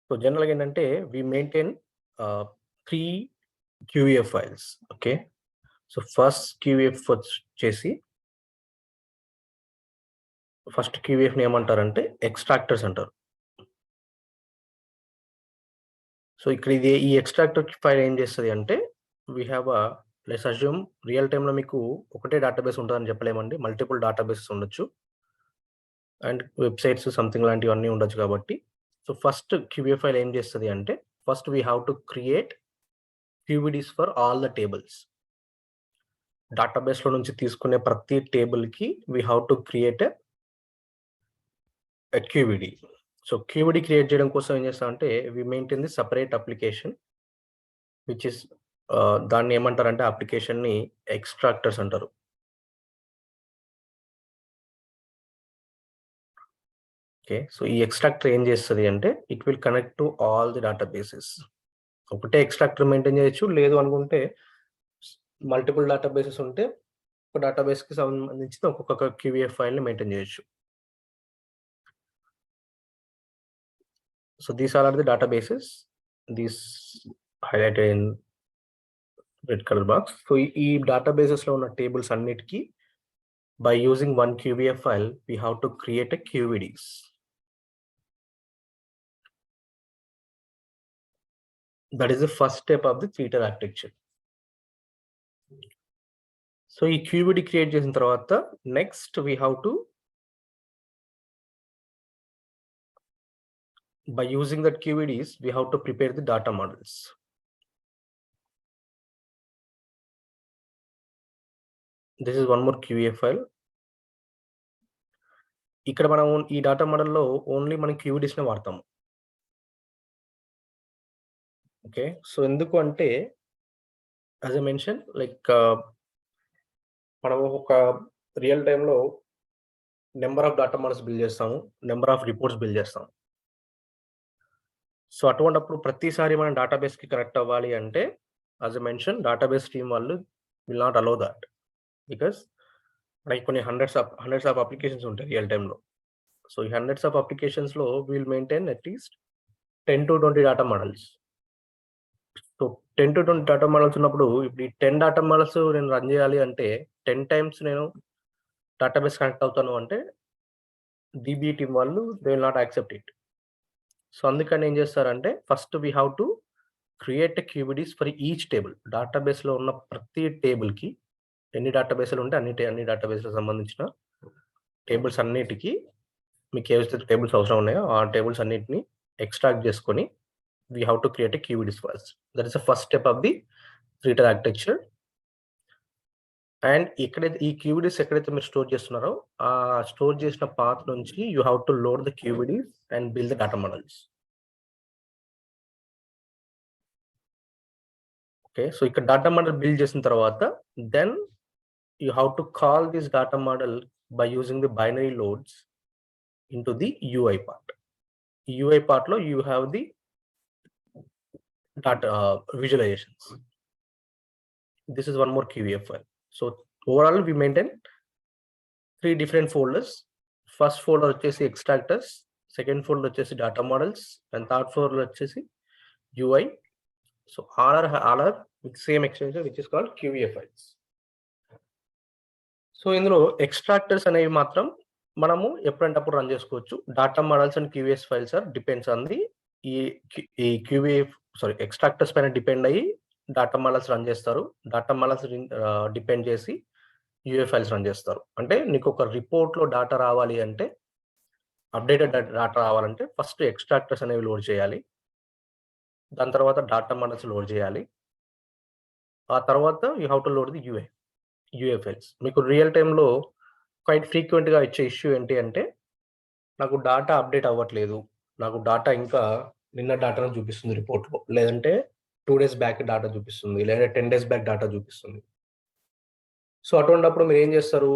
So జనరల్‌గా ఏంటంటే we maintain 3 QEF files. Okay. So first QEF వచ్చేసి ఫస్ట్ QEF‌ని ఏమంటారంటే ఎక్స్ట్రాక్టర్స్ అంటారు. సో ఇక్కడ ఈ ఎక్స్ట్రాక్టర్ ఫైల్ ఏం చేస్తది అంటే we have let's assume real టైమ్‌లో మీకు ఒకటే డేటాబేస్ ఉంటదని చెప్పలేమండి. మల్టిపుల్ డేటాబేసెస్ ఉండొచ్చు. అండ్ వెబ్‌సైట్స్ సంథింగ్ లాంటివన్నీ ఉండొచ్చు కాబట్టి. సో ఫస్ట్ QA ఫైల్ ఏం చేస్తది అంటే first we have to create QVDs for all the tables. డేటాబేస్‌లో నుంచి తీసుకునే ప్రతి టేబుల్‌కి we have to create a QVD. So QVD create చేయడం కోసం ఏం చేస్తామంటే we maintain the separate application which is దాన్ని ఏమంటారంటే అప్లికేషన్‌ని ఎక్స్ట్రాక్టర్స్ అంటారు. ఓకే. సో ఈ ఎక్స్ట్రాక్టర్ ఏం చేస్తది అంటే it will connect to all the databases. ఒకటే ఎక్స్ట్రాక్టర్ మెయింటైన్ చేయొచ్చు. లేదు అనుకుంటే మల్టిపుల్ డేటాబేసెస్ ఉంటే ఒక డేటాబేస్‌కి సంబంధించిన ఒక్కొక్క QVF ఫైల్‌ని మెయింటైన్ చేయొచ్చు. So these are the databases. These highlighted in red colour box. So ఈ డేటాబేసెస్‌లో ఉన్న టేబుల్స్ అన్నిటికి by using one QVF file we have to create a QVDs. That is the first step of the three-tier architecture. So ఈ QVD create చేసిన తర్వాత next we have to by using that QVDs we have to prepare the data models. This is one more QVF file. ఇక్కడ మనం ఈ data మోడల్‌లో only మనం QVDస్‌నే వాడతాము. Okay. So ఎందుకు అంటే యాస్ ఐ మెన్షన్ లైక్ మనం ఒక రియల్ టైమ్‌లో number of data models build చేస్తాము. నంబర్ ఆఫ్ రిపోర్ట్స్ బిల్డ్ చేస్తాము. సో అటువంటప్పుడు ప్రతిసారి మనం డేటాబేస్‌కి కనెక్ట్ అవ్వాలి అంటే as I mention database team వాళ్ళు will not allow that. Because మనకి కొన్ని హండ్రెడ్స్ ఆఫ్ అప్లికేషన్స్ ఉంటాయి రియల్ టైమ్‌లో. సో ఈ హండ్రెడ్స్ ఆఫ్ అప్లికేషన్స్‌లో will maintain at least 10-20 data models. So 10-20 data models ఉన్నప్పుడు ఇప్పుడు ఈ 10 డేటా మోడల్స్ నేను రన్ చేయాలి అంటే 10 టైమ్స్ నేను డేటాబేస్ కనెక్ట్ అవుతాను అంటే డీబీ టీమ్ వాళ్ళు they will not accept it. So అందుకని ఏం చేస్తారంటే first we have to create a QVDs for each table. డేటాబేస్‌లో ఉన్న ప్రతి టేబుల్‌కి ఎన్ని డేటాబేస్‌లు ఉంటే అన్ని డేటాబేస్‌లకు సంబంధించిన టేబుల్స్ అన్నిటికి మీకు ఏవైతే టేబుల్స్ అవసరం ఉన్నాయో ఆ టేబుల్స్ అన్నిటిని ఎక్స్ట్రాక్ట్ చేసుకొని we have to create a QVDs first. That is the first step of the three-tier architecture. And ఎక్కడైతే ఈ QVDs ఎక్కడైతే మీరు స్టోర్ చేస్తున్నారో ఆ స్టోర్ చేసిన పాత్ నుంచి you have to load the QVDs and build the data models. Okay. So ఇక్కడ data model build చేసిన తర్వాత then you have to call this data model by using the binary loads into the UI part. UI పార్ట్‌లో you have the data visualizations. This is one more QVF file. So overall we maintain 3 different folders. First folder వచ్చేసి extractors, second folder వచ్చేసి data models, and third folder వచ్చేసి UI. So all are with same extension which is called QVF files. So ఇందులో extractors అనేవి మాత్రం మనము ఎప్పుడంటే అప్పుడు run చేసుకోవచ్చు. Data models and QVS files are depends on the ఈ ఎక్స్ట్రాక్టర్స్ పైన డిపెండ్ అయ్యి డేటా మోడల్స్ రన్ చేస్తారు. డేటా మోడల్స్ డిపెండ్ చేసి UA ఫైల్స్ రన్ చేస్తారు. అంటే నీకు ఒక రిపోర్ట్‌లో డేటా రావాలి అంటే అప్డేటెడ్ డేటా రావాలంటే ఫస్ట్ ఎక్స్ట్రాక్టర్స్ అనేవి లోడ్ చేయాలి. దాని తర్వాత డేటా మోడల్స్ లోడ్ చేయాలి. ఆ తర్వాత you have to load the UA files. మీకు రియల్ టైమ్‌లో క్వైట్ ఫ్రీక్వెంట్‌గా ఇచ్చే ఇష్యూ ఏంటి అంటే నాకు డేటా అప్డేట్ అవ్వట్లేదు. నాకు డేటా ఇంకా నిన్న డేటాను చూపిస్తుంది రిపోర్ట్‌లో. లేదంటే 2 డేస్ బ్యాక్ డేటా చూపిస్తుంది. లేదా 10 డేస్ బ్యాక్ డేటా చూపిస్తుంది. సో అటువంటప్పుడు మీరేం చేస్తారు?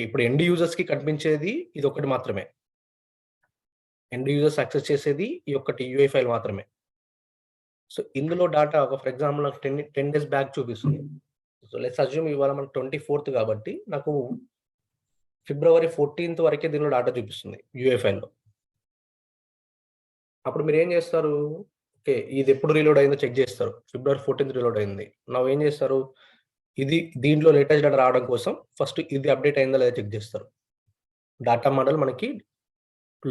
ఇప్పుడు ఎండ్ యూజర్స్‌కి కనిపించేది ఇదొక్కటి మాత్రమే. ఎండ్ యూజర్స్ యాక్సెస్ చేసేది ఈ ఒక్కటి UA ఫైల్ మాత్రమే. సో ఇందులో డేటా ఫర్ ఎగ్జాంపుల్ నాకు 10 డేస్ బ్యాక్ చూపిస్తుంది. సో లెట్స్ అస్యూమ్ ఇవాళ మనకు 24th కాబట్టి నాకు ఫిబ్రవరి 14th వరకే దీనిలో డేటా చూపిస్తుంది UA ఫైల్‌లో. అప్పుడు మీరు ఏం చేస్తారు, ఓకే ఇది ఎప్పుడు రీలోడ్ అయిందో చెక్ చేస్తారు. February 14th రీలోడ్ అయింది. నవ్ ఏం చేస్తారు, ఇది దీంట్లో లేటెస్ట్ డేటా రావడం కోసం ఫస్ట్ ఇది అప్డేట్ అయిందా లేదా చెక్ చేస్తారు. డేటా మోడల్ మనకి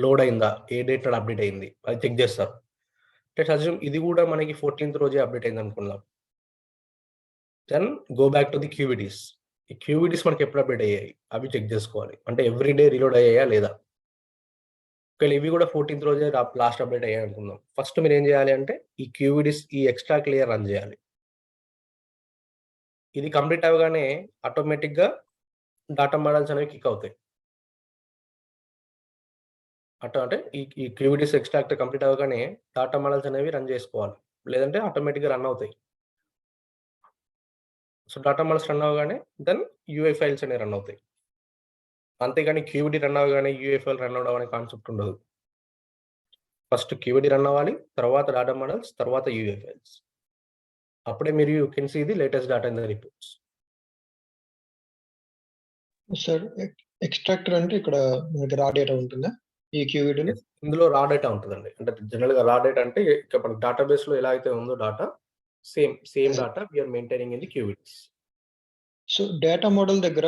లోడ్ అయిందా, ఏ డేట్ నాడు అప్డేట్ అయింది అది చెక్ చేస్తారు. లెట్స్ అస్యూమ్ ఇది కూడా మనకి 14th రోజే అప్డేట్ అయింది అనుకుందాం. Then go back to the QVDs. ఈ క్యూవిటీస్ మనకి ఎప్పుడు అప్డేట్ అయ్యాయి అవి చెక్ చేసుకోవాలి. అంటే ఎవ్రీ డే రీలోడ్ అయ్యాయా లేదా. ఒకవేళ ఇవి కూడా 14th రోజే లాస్ట్ అప్డేట్ అయ్యాయి అనుకుందాం. ఫస్ట్ మీరు ఏం చేయాలి అంటే ఈ క్యూవిటీస్ ఈ ఎక్స్ట్రా క్లియర్ రన్ చేయాలి. ఇది కంప్లీట్ అవ్వగానే ఆటోమేటిక్‌గా డేటా మోడల్స్ అనేవి కిక్ అవుతాయి. అంటే ఈ క్యూవిటీస్ ఎక్స్ట్రాక్ట్ కంప్లీట్ అవ్వగానే డేటా మోడల్స్ అనేవి రన్ చేసుకోవాలి. లేదంటే ఆటోమేటిక్‌గా రన్ అవుతాయి. సో డేటా మోడల్స్ రన్ అవ్వగానే దెన్ యూఐ ఫైల్స్ అనేవి రన్ అవుతాయి. అంతేగాని క్యూవిటీ రన్ అవ్వగానే యూఐ ఫైల్ రన్ అవ్వడం అనే కాన్సెప్ట్ ఉండదు. ఫస్ట్ క్యూవిటీ రన్ అవ్వాలి, తర్వాత డేటా మోడల్స్, తర్వాత యూఐ ఫైల్స్. అప్పుడే మీరు you can see the latest data in the reports. Sir extractor అంటే ఇక్కడ మనకి రా డేటా ఉంటుందా ఈ క్యూవిటీలో? ఇందులో రా డేటా ఉంటదండి. అంటే జనరల్‌గా రా డేటా అంటే ఇక మన డేటాబేస్‌లో ఎలా అయితే ఉందో data same data we are maintaining in the QVDs. So data model దగ్గర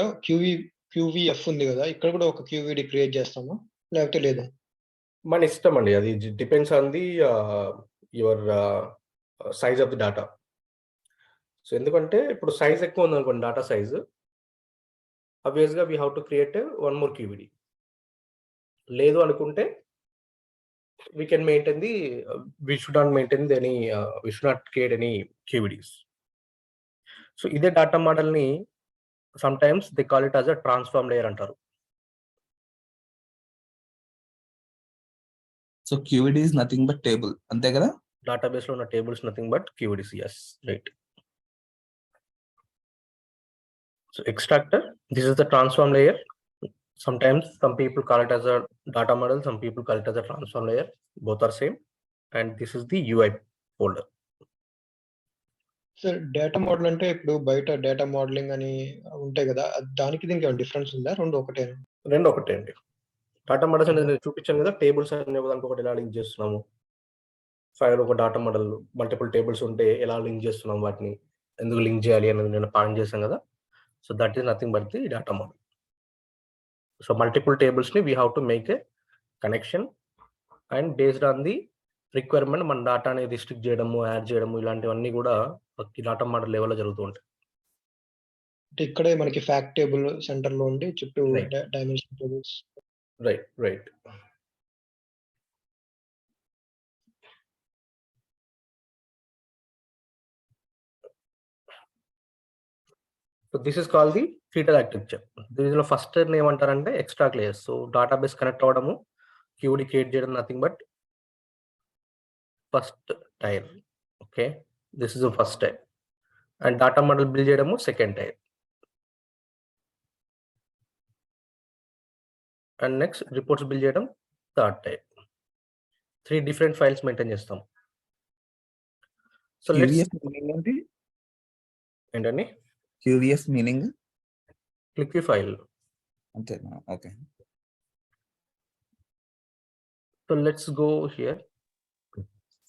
క్యూవీఎఫ్ ఉంది కదా, ఇక్కడ కూడా ఒక క్యూవీడీ క్రియేట్ చేస్తామా లేకపోతే లేదా? మన ఇష్టం అండి. అది depends on the your size of the data. So ఎందుకంటే ఇప్పుడు సైజ్ ఎక్కువ ఉందనుకోండి డేటా సైజ్, ఆబ్వియస్‌గా we have to create one more QVD. లేదు అనుకుంటే we can maintain the we should not maintain any we should not create any QVDs. So ఇదే data model ని sometimes they call it as a transform layer అంటారు. So QVD is nothing but table అంతే కదా? Database లో ఉన్న tables nothing but QVDs. yes, right. So extractor, this is the transform layer. Sometimes some people call it as a data model, some people call it as a transform layer, both are same. And this is the UI folder. Sir data model అంటే ఇప్పుడు బయట data modelling అని ఉంటాయి కదా, దానికి దీనికి ఏమైనా difference ఉందా? రెండు ఒకటేనా? రెండు ఒకటే అండి. డేటా మోడల్స్ అనేది నేను చూపించాను కదా, టేబుల్స్ అనే దానికి ఒకటి ఎలా లింక్ చేస్తున్నాము, ఫైల్ ఒక డేటా మోడల్ మల్టిపుల్ టేబుల్స్ ఉంటే ఎలా లింక్ చేస్తున్నాం, వాటిని ఎందుకు లింక్ చేయాలి అనేది నేను పాయింట్ చేశాను కదా. So that is nothing but the data model. So multiple tables ని we have to make a connection and based on the requirement మన డేటాని రిస్ట్రిక్ట్ చేయడము, యాడ్ చేయడము, ఇలాంటివన్నీ కూడా డేటా మోడల్ లెవెల్లో జరుగుతూ ఉంటాయి. అంటే ఇక్కడే మనకి ఫ్యాక్ట్ టేబుల్ సెంటర్ లో ఉండి చుట్టూ dimension tables. Right. So this is call the ఫీటర్ ఆర్కిటెక్చర్. దీనిలో ఫస్ట్ ఏమంటారంటే extra layers. So database connect అవ్వడము, క్యూడీ క్రియేట్ చేయడం nothing but first tier. Okay, this is the first tier. And data model build చేయడము second tier. And next reports build చేయడం third tier. 3 different files maintain చేస్తాం. So QVF meaning ఏంటి? ఏంటండి? QVF meaning Qlik file అంతేనా? Okay. So let's go here.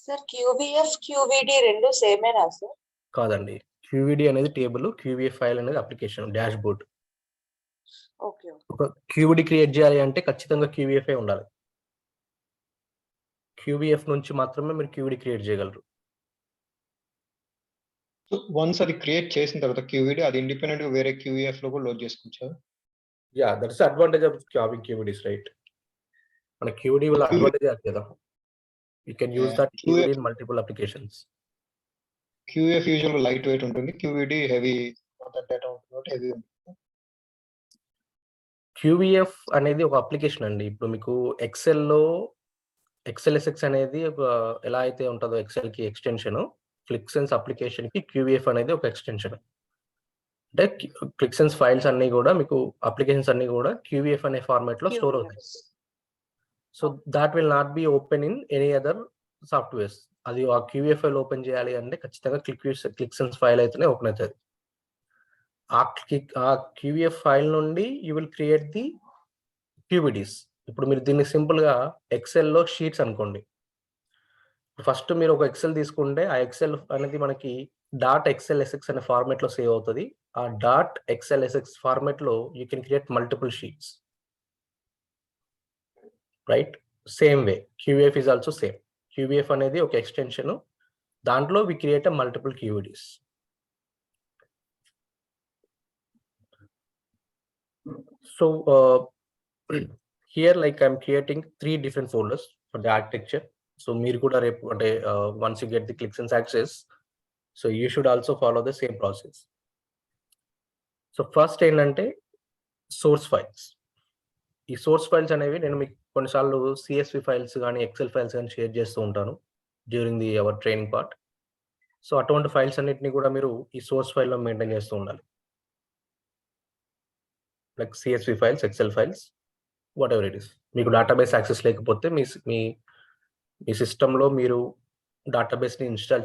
Sir QVF, QVD రెండు సేమేనా sir? కాదండి, QVD అనేది table, QVF file అనేది application dash board. Okay. ఒక QVD క్రియేట్ చేయాలి అంటే ఖచ్చితంగా QVF ఉండాలి. QVF నుంచి మాత్రమే మీరు QVD క్రియేట్ చేయగలరు. వన్స్ అది క్రియేట్ చేసిన తర్వాత క్యూవీడీ అది ఇండిపెండెంట్ గా వేరే క్యూవీఎఫ్ లో కూడా లోడ్ చేసుకోవచ్చా? Yeah, that's advantage of having QVDs, right. మన QVD వల్ల అడ్వాంటేజ్ అది కదా, you can use that QVD in multiple applications. QF usual light weight ఉంటుంది, క్యూవీడీ హెవీ డేటా ఉంటుంది, హెవీ ఉంటుంది. QVF అనేది ఒక అప్లికేషన్ అండి. ఇప్పుడు మీకు ఎక్సెల్లో XLSX అనేది ఒక ఎలా అయితే ఉంటుందో ఎక్సెల్ కి ఎక్స్టెన్షన్, క్లిక్ సెన్స్ అప్లికేషన్ కి QVF అనేది ఒక ఎక్స్టెన్షన్. అంటే క్లిక్ సెన్స్ ఫైల్స్ అన్ని కూడా మీకు అప్లికేషన్స్ అన్ని కూడా QVF అనే ఫార్మాట్ లో స్టోర్ అవుతాయి. So that will not be open in any other softwares. అది ఆ QVF ఫైల్ ఓపెన్ చేయాలి అంటే ఖచ్చితంగా క్లిక్ సెన్స్ ఫైల్ అయితేనే ఓపెన్ అవుతుంది. ఆ QVF ఫైల్ నుండి you will create the QVDs. ఇప్పుడు మీరు దీన్ని సింపుల్ గా ఎక్సెల్ లో షీట్స్ అనుకోండి. ఫస్ట్ మీరు ఒక ఎక్సెల్ తీసుకుంటే ఆ ఎక్సెల్ అనేది మనకి .xlsx అనే ఫార్మాట్ లో సేవ్ అవుతుంది. ఆ .xlsx ఫార్మాట్ లో you can create multiple sheets, right? Same way QVF is also same. QVF అనేది ఒక ఎక్స్టెన్షన్, దాంట్లో we create multiple QVDs. So here like I'm creating 3 different folders for the architecture. So మీరు కూడా రేపు అంటే once you get the Qlik Sense access, so you should also follow the same process. So first ఏంటంటే source files. ఈ source files అనేవి నేను మీకు కొన్నిసార్లు CSV ఫైల్స్ కానీ ఎక్సెల్ ఫైల్స్ కానీ షేర్ చేస్తూ ఉంటాను during the our training part. So అటువంటి ఫైల్స్ అన్నిటిని కూడా మీరు ఈ సోర్స్ ఫైల్లో మెయింటైన్ చేస్తూ ఉండాలి, like CSV files, excel files, whatever it is. మీకు డేటాబేస్ యాక్సెస్ లేకపోతే మీ సిస్టంలో మీరు డేటాబేస్ని ఇన్స్టాల్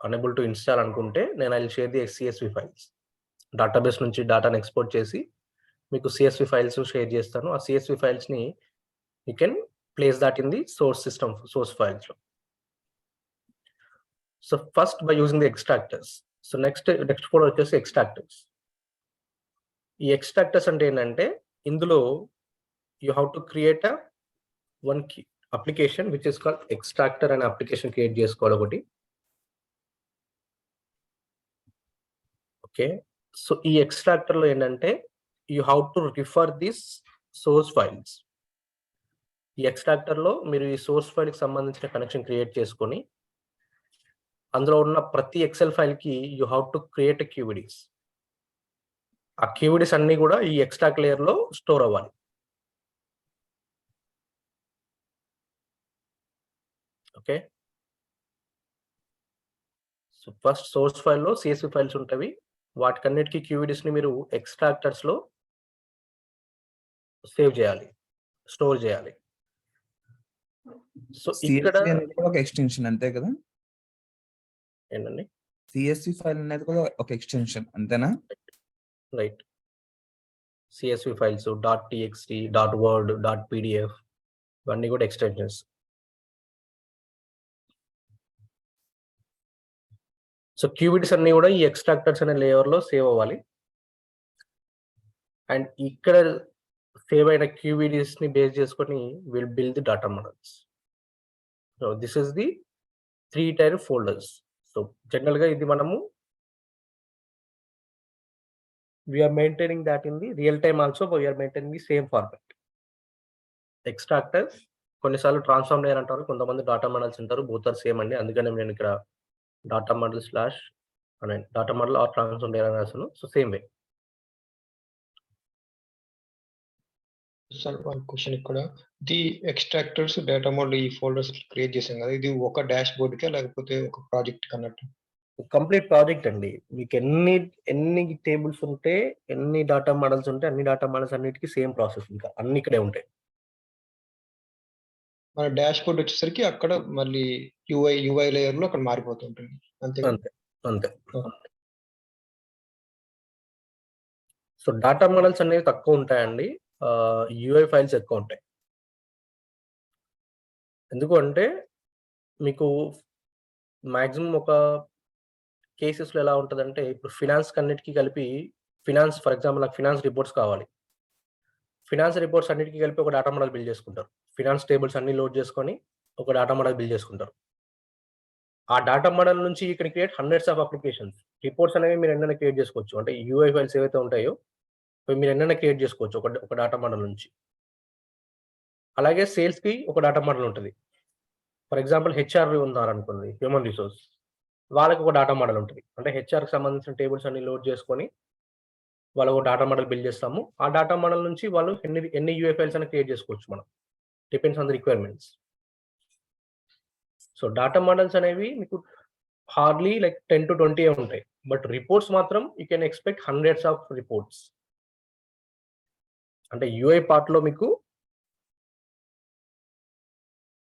అనేబుల్ టు ఇన్స్టాల్ అనుకుంటే నేను I will share the CSV files. Database నుంచి డేటాను ఎక్స్పోర్ట్ చేసి మీకు CSV ఫైల్స్ షేర్ చేస్తాను. ఆ CSV ఫైల్స్ని you can place that in the source ఫైల్స్లో. So first by using the extractors. So next folder వచ్చేసి ఎక్స్ట్రాక్టర్స్. ఈ ఎక్స్ట్రాక్టర్స్ అంటే ఏంటంటే ఇందులో you have to create a one key application which is called extractor and application create చేసుకోవాలి ఒకటి. Okay, so ఈ extractor లో ఏంటంటే you have to refer this source files. ఈ ఎక్స్ట్రాక్టర్ లో మీరు ఈ సోర్స్ ఫైల్ కి సంబంధించిన కనెక్షన్ క్రియేట్ చేసుకొని అందులో ఉన్న ప్రతి ఎక్సెల్ ఫైల్ కి you have to create a QVDs. ఆ QVDs అన్ని కూడా ఈ ఎక్స్ట్రాక్ట్ లేయర్ లో స్టోర్ అవ్వాలి. ఓకే, సో ఫస్ట్ సోర్స్ ఫైల్లో CSV ఫైల్స్ ఉంటాయి, వాటికన్నిటికీ QVDs ని మీరు ఎక్స్ట్రాక్టర్స్ లో సేవ్ చేయాలి, స్టోర్ చేయాలి. సో ఇక్కడ CSV అనేది కూడా ఒక ఎక్స్టెన్షన్ అంతే కదా? ఏంటండి? CSV ఫైల్ అనేది కూడా ఒక ఎక్స్టెన్షన్ అంతేనా? Right. CSV files .txt, .word, .pdf ఇవన్నీ కూడా ఎక్స్టెన్షన్స్. సో QVDs అన్ని కూడా ఈ ఎక్స్ట్రాక్టర్స్ అనే లేయర్ లో సేవ్ అవ్వాలి. అండ్ ఇక్కడ సేవ్ అయిన QVDs ని బేస్ చేసుకొని will build the data models. So this is the 3 tier folders. So general గా ఇది మనము we are maintaining that in the real time also, but we are maintaining the same format. Extractors కొన్నిసార్లు transform layer అంటారు, కొంతమంది data models అంటారు, both are same అండి. అందుకనే నేను ఇక్కడ డేటా మోడల్ స్లాష్ అనే data model or transform layer అని రాసాను. So same way. Sir one question ఇక్కడ, ది ఎక్స్ట్రాక్టర్స్ డేటా మోడల్ ఈ ఫోల్డర్స్ క్రియేట్ చేసాం కదా, ఇది ఒక డాష్ బోర్డ్ కే లేకపోతే ఒక ప్రాజెక్ట్ కన్నట్టు? కంప్లీట్ ప్రాజెక్ట్ అండి. మీకు ఎన్ని టేబుల్స్ ఉంటే, ఎన్ని డేటా మోడల్స్ ఉంటే అన్ని డేటా మోడల్స్ అన్నిటికీ సేమ్ ప్రాసెస్, ఇంకా అన్ని ఇక్కడే ఉంటాయి. మన డాష్ బోర్డ్ వచ్చేసరికి అక్కడ మళ్ళీ UI లేయర్ లో అక్కడ మారిపోతుంటుంది అంతే. అంతే. సో డేటా మోడల్స్ అనేవి తక్కువ ఉంటాయండి, UI ఫైల్స్ ఎక్కువ ఉంటాయి. ఎందుకు అంటే మీకు మాక్సిమం ఒక కేసెస్లో ఎలా ఉంటుందంటే, ఇప్పుడు ఫినాన్స్ అన్నిటికీ కలిపి ఫర్ ఎగ్జాంపుల్ నాకు ఫినాన్స్ రిపోర్ట్స్ కావాలి. ఫినాన్స్ రిపోర్ట్స్ అన్నిటికీ కలిపి ఒక డేటా మోడల్ బిల్డ్ చేసుకుంటారు. ఫినాన్స్ టేబుల్స్ అన్ని లోడ్ చేసుకొని ఒక డేటా మోడల్ బిల్డ్ చేసుకుంటారు. ఆ డేటా మోడల్ నుంచి you can create hundreds of applications. Reports అనేవి మీరు ఎన్నైనా క్రియేట్ చేసుకోవచ్చు, అంటే UI ఫైల్స్ ఏవైతే ఉంటాయో మీరు ఎన్నైనా క్రియేట్ చేసుకోవచ్చు ఒక డేటా మోడల్ నుంచి. అలాగే సేల్స్కి ఒక డేటా మోడల్ ఉంటుంది. ఫర్ ఎగ్జాంపుల్ HR ఉన్నారనుకోండి, హ్యూమన్ రిసోర్స్, వాళ్ళకి ఒక డేటా మోడల్ ఉంటుంది. అంటే HRకి సంబంధించిన టేబుల్స్ అన్ని లోడ్ చేసుకొని వాళ్ళు ఒక డేటా మోడల్ బిల్డ్ చేస్తాము. ఆ డేటా మోడల్ నుంచి వాళ్ళు ఎన్ని UI ఫైల్స్ అయినా క్రియేట్ చేసుకోవచ్చు మనం, depends on the requirements. So data models అనేవి మీకు హార్డ్లీ లైక్ 10 to 20 ఉంటాయి, బట్ రిపోర్ట్స్ మాత్రం you can expect hundreds of reports. అంటే UI పార్ట్ లో మీకు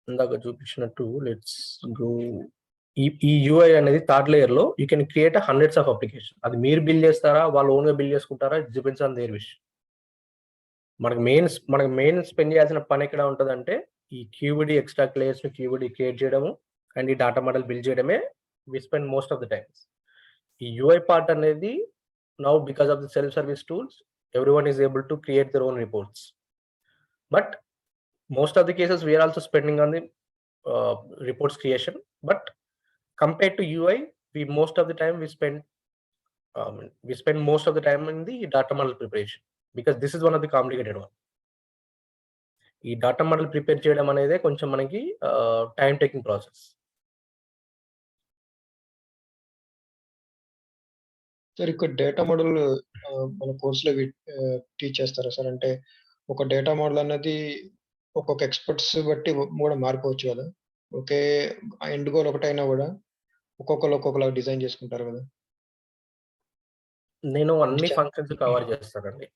ఇందాక చూపించినట్టు లెట్స్ గో, ఈ UI అనేది థర్డ్ లేయర్ లో you can create hundreds of application. అది మీరు బిల్డ్ చేస్తారా, వాళ్ళు ఓన్ గా బిల్డ్ చేసుకుంటారా, it depends on their wish. మనకు మెయిన్ స్పెండ్ చేయాల్సిన పని ఎక్కడ ఉంటుంది అంటే ఈ QVD ఎక్స్ట్రాక్ట్ లేయర్స్ ని QVD క్రియేట్ చేయడము, అండ్ ఈ డాటా మోడల్ బిల్డ్ చేయడమే we spend most of the times. ఈ యూఐ పార్ట్ అనేది now because of the self service tools everyone is able to create their own reports, but most of the cases we are also spending on the reports creation, but compared to UI we most of the time we spend most of the time in the data model preparation, because this is one of the complicated one. ఈ data model prepare చేయడం అనేది కొంచెం మనకి time taking process. Sir ఇక్కడ data model మన కోర్సులో teach చేస్తారా sir? అంటే ఒక డేటా మోడల్ అనేది ఒక్కొక్క ఎక్స్పర్ట్స్ బట్టి కూడా మారిపోవచ్చు కదా. ఒకే ఎండ్ గోల్ ఒకటైనా కూడా ఒక్కొక్కరు ఒక్కొక్కలా డిజైన్ చేసుకుంటారు కదా. నేను అన్ని ఫంక్షన్స్ కవర్ చేస్తానండి.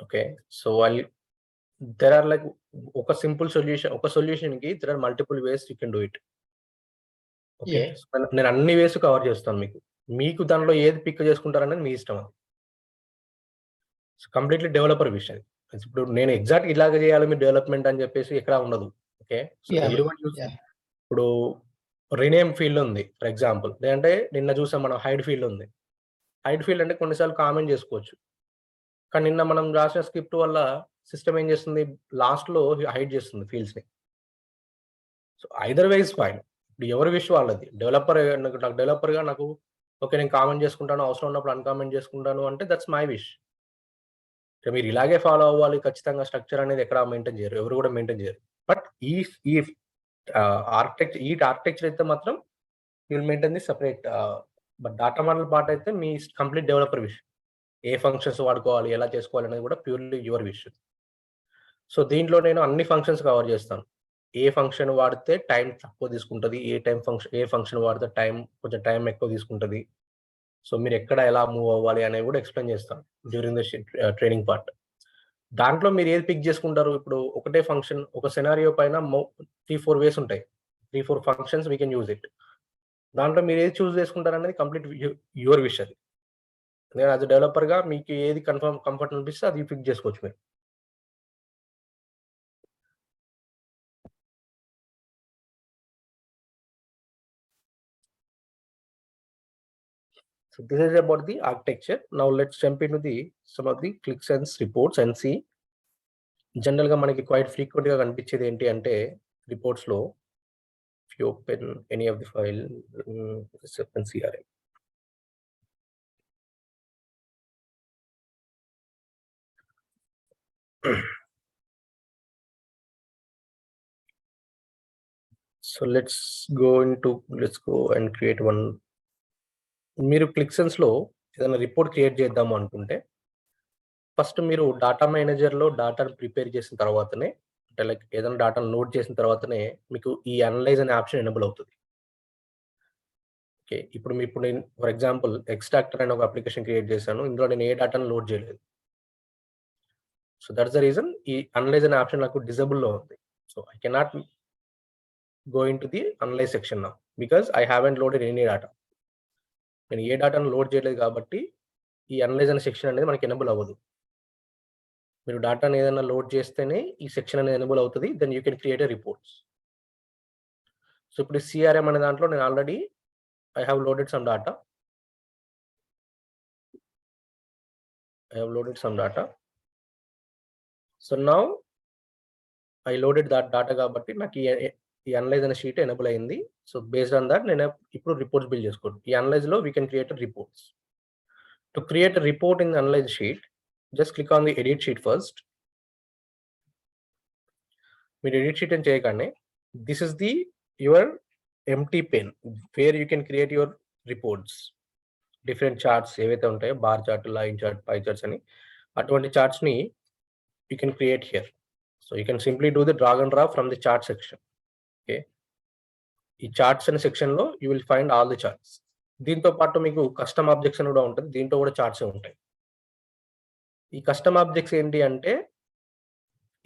Okay, so there are like ఒక సింపుల్ సొల్యూషన్, ఒక సొల్యూషన్ కి there are multiple ways you can do it. Okay, నేను అన్ని వేస్ కవర్ చేస్తాను. మీకు దానిలో ఏది పిక్ చేసుకుంటారనేది మీ ఇష్టం. కంప్లీట్లీ డెవలపర్ విషయం. ఇప్పుడు నేను ఎగ్జాక్ట్ ఇలాగ చేయాలి మీరు డెవలప్మెంట్ అని చెప్పేసి ఎక్కడ ఉండదు. ఓకే, సో ఎవ్రీవన్ ఇప్పుడు రీనేమ్ ఫీల్డ్ ఉంది ఫర్ ఎగ్జాంపుల్, లేదంటే నిన్న చూసాం మనం హైడ్ ఫీల్డ్ ఉంది. హైడ్ ఫీల్డ్ అంటే కొన్నిసార్లు కామెంట్ చేసుకోవచ్చు, కానీ నిన్న మనం రాసిన స్క్రిప్ట్ వల్ల సిస్టమ్ ఏం చేస్తుంది, లాస్ట్ లో హైడ్ చేస్తుంది ఫీల్డ్స్ ని. So either wise fine. ఇప్పుడు ఎవరి విష్ వాళ్ళది. నాకు డెవలపర్ గా నాకు ఓకే నేను కామెంట్ చేసుకుంటాను, అవసరం ఉన్నప్పుడు అన్కామెంట్ చేసుకుంటాను అంటే దట్స్ మై విష్. మీరు ఇలాగే ఫాలో అవ్వాలి ఖచ్చితంగా స్ట్రక్చర్ అనేది ఎక్కడ మెయింటైన్ చేయరు, ఎవరు కూడా మెయింటైన్ చేయరు. బట్ ఈ ఆర్కిటెక్చర్ అయితే మాత్రం will maintain the separate. But data model part అయితే మీ కంప్లీట్ డెవలపర్ విష్. ఏ ఫంక్షన్స్ వాడుకోవాలి, ఎలా చేసుకోవాలి అనేది కూడా ప్యూర్లీ యువర్ విష్. సో దీంట్లో నేను అన్ని ఫంక్షన్స్ కవర్ చేస్తాను. ఏ ఫంక్షన్ వాడితే టైం తక్కువ తీసుకుంటుంది, ఏ ఫంక్షన్ వాడితే కొంచెం టైం ఎక్కువ తీసుకుంటుంది, సో మీరు ఎక్కడ ఎలా మూవ్ అవ్వాలి అనేవి కూడా ఎక్స్ప్లెయిన్ చేస్తాను డ్యూరింగ్ ద ట్రైనింగ్ పార్ట్. దాంట్లో మీరు ఏది పిక్ చేసుకుంటారు, ఇప్పుడు ఒకటే ఫంక్షన్ ఒక సినారియో పైన 3-4 వేస్ ఉంటాయి, 3-4 functions we can use it. దాంట్లో మీరు ఏది చూస్ చేసుకుంటారు అనేది కంప్లీట్ యువర్ విష్. అది నేను యాజ్ అ డెవలపర్ గా మీకు ఏది కంఫర్ట్ అనిపిస్తే అది పిక్ చేసుకోవచ్చు మీరు. So this is about the architecture. Now let's jump into some of the Qlik Sense reports and see. General గా మనకి quite frequent గా కనిపించేది ఏంటి అంటే రిపోర్ట్స్ లో, if you open any of the file, let's open CRM. So let's go and create one. మీరు Qlik Sense లో ఏదైనా రిపోర్ట్ క్రియేట్ చేద్దాము అనుకుంటే ఫస్ట్ మీరు డాటా మేనేజర్లో డాటాను ప్రిపేర్ చేసిన తర్వాతనే, అంటే లైక్ ఏదైనా డాటాను లోడ్ చేసిన తర్వాతనే మీకు ఈ అనలైజ్ అనే ఆప్షన్ ఎనేబుల్ అవుతుంది. ఓకే, ఇప్పుడు నేను ఫర్ ఎగ్జాంపుల్ ఎక్స్ట్రాక్టర్ అనే ఒక అప్లికేషన్ క్రియేట్ చేశాను, ఇందులో నేను ఏ డాటాను లోడ్ చేయలేదు. సో దట్స్ ద రీజన్ ఈ అనలైజ్ అనే ఆప్షన్ నాకు డిజబుల్లో ఉంది. So I cannot go into the analyze section now because I haven't loaded any data. నేను ఏ డాటాను లోడ్ చేయలేదు కాబట్టి ఈ అనలైజ్ అనే సెక్షన్ అనేది మనకి ఎనేబుల్ అవ్వదు. మీరు డాటాను ఏదైనా లోడ్ చేస్తేనే ఈ సెక్షన్ అనేది ఎనేబుల్ అవుతుంది. Then you can create a reports. So ఇప్పుడు సిఆర్ఎం అనే దాంట్లో నేను already I have loaded some data. So now I loaded that data కాబట్టి నాకు ఈ అనలైజ్ అనే షీట్ ఎనేబుల్ అయింది. సో బేస్డ్ ఆన్ దట్ నేను ఇప్పుడు రిపోర్ట్స్ బిల్డ్ చేసుకోండి. ఈ అనలైజ్ లో we can create reports. To create report in analyze sheet, just click on the edit sheet first. మీరు ఎడిట్ షీట్ అని చేయగానే this is the your empty pen where you can create your reports. Different charts ఏవైతే ఉంటాయో, bar chart, line chart, పై charts అని, అటువంటి charts ని you can create here. So you can simply do the drag and drop from the chart section. Okay, ఈ charts అనే section లో you will find all the charts. దీంతో పాటు మీకు custom objects అని కూడా ఉంటుంది, దీంట్లో కూడా చార్ట్స్ ఉంటాయి. ఈ కస్టమ్ ఆబ్జెక్ట్స్ ఏంటి అంటే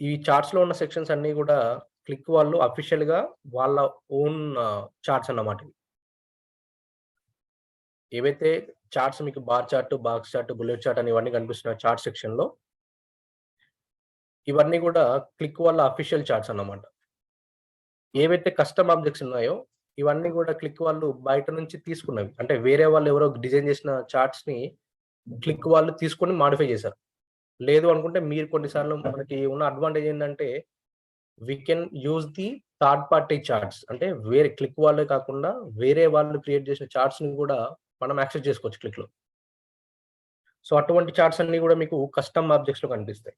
ఈ చార్ట్స్ లో ఉన్న సెక్షన్స్ అన్ని కూడా క్లిక్ వాళ్ళు అఫీషియల్ గా వాళ్ళ ఓన్ చార్ట్స్ అన్నమాట. ఏవైతే చార్ట్స్ మీకు bar chart, box chart, bullet chart అని ఇవన్నీ కనిపిస్తున్నాయి చార్ట్ సెక్షన్ లో, ఇవన్నీ కూడా క్లిక్ వాళ్ళ అఫీషియల్ చార్ట్స్ అన్నమాట. ఏవైతే కస్టమ్ ఆబ్జెక్ట్స్ ఉన్నాయో ఇవన్నీ కూడా క్లిక్ వాళ్ళు బయట నుంచి తీసుకున్నవి. అంటే వేరే వాళ్ళు ఎవరో డిజైన్ చేసిన చార్ట్స్ ని క్లిక్ వాళ్ళు తీసుకొని మాడిఫై చేశారు. లేదు అనుకుంటే మీరు కొన్నిసార్లు మనకి ఉన్న అడ్వాంటేజ్ ఏంటంటే we can use the third party charts. అంటే వేరే క్లిక్ వాళ్ళే కాకుండా వేరే వాళ్ళు క్రియేట్ చేసిన చార్ట్స్ ని కూడా మనం యాక్సెస్ చేసుకోవచ్చు క్లిక్ లో. సో అటువంటి చార్ట్స్ అన్ని కూడా మీకు కస్టమ్ ఆబ్జెక్ట్స్ లో కనిపిస్తాయి.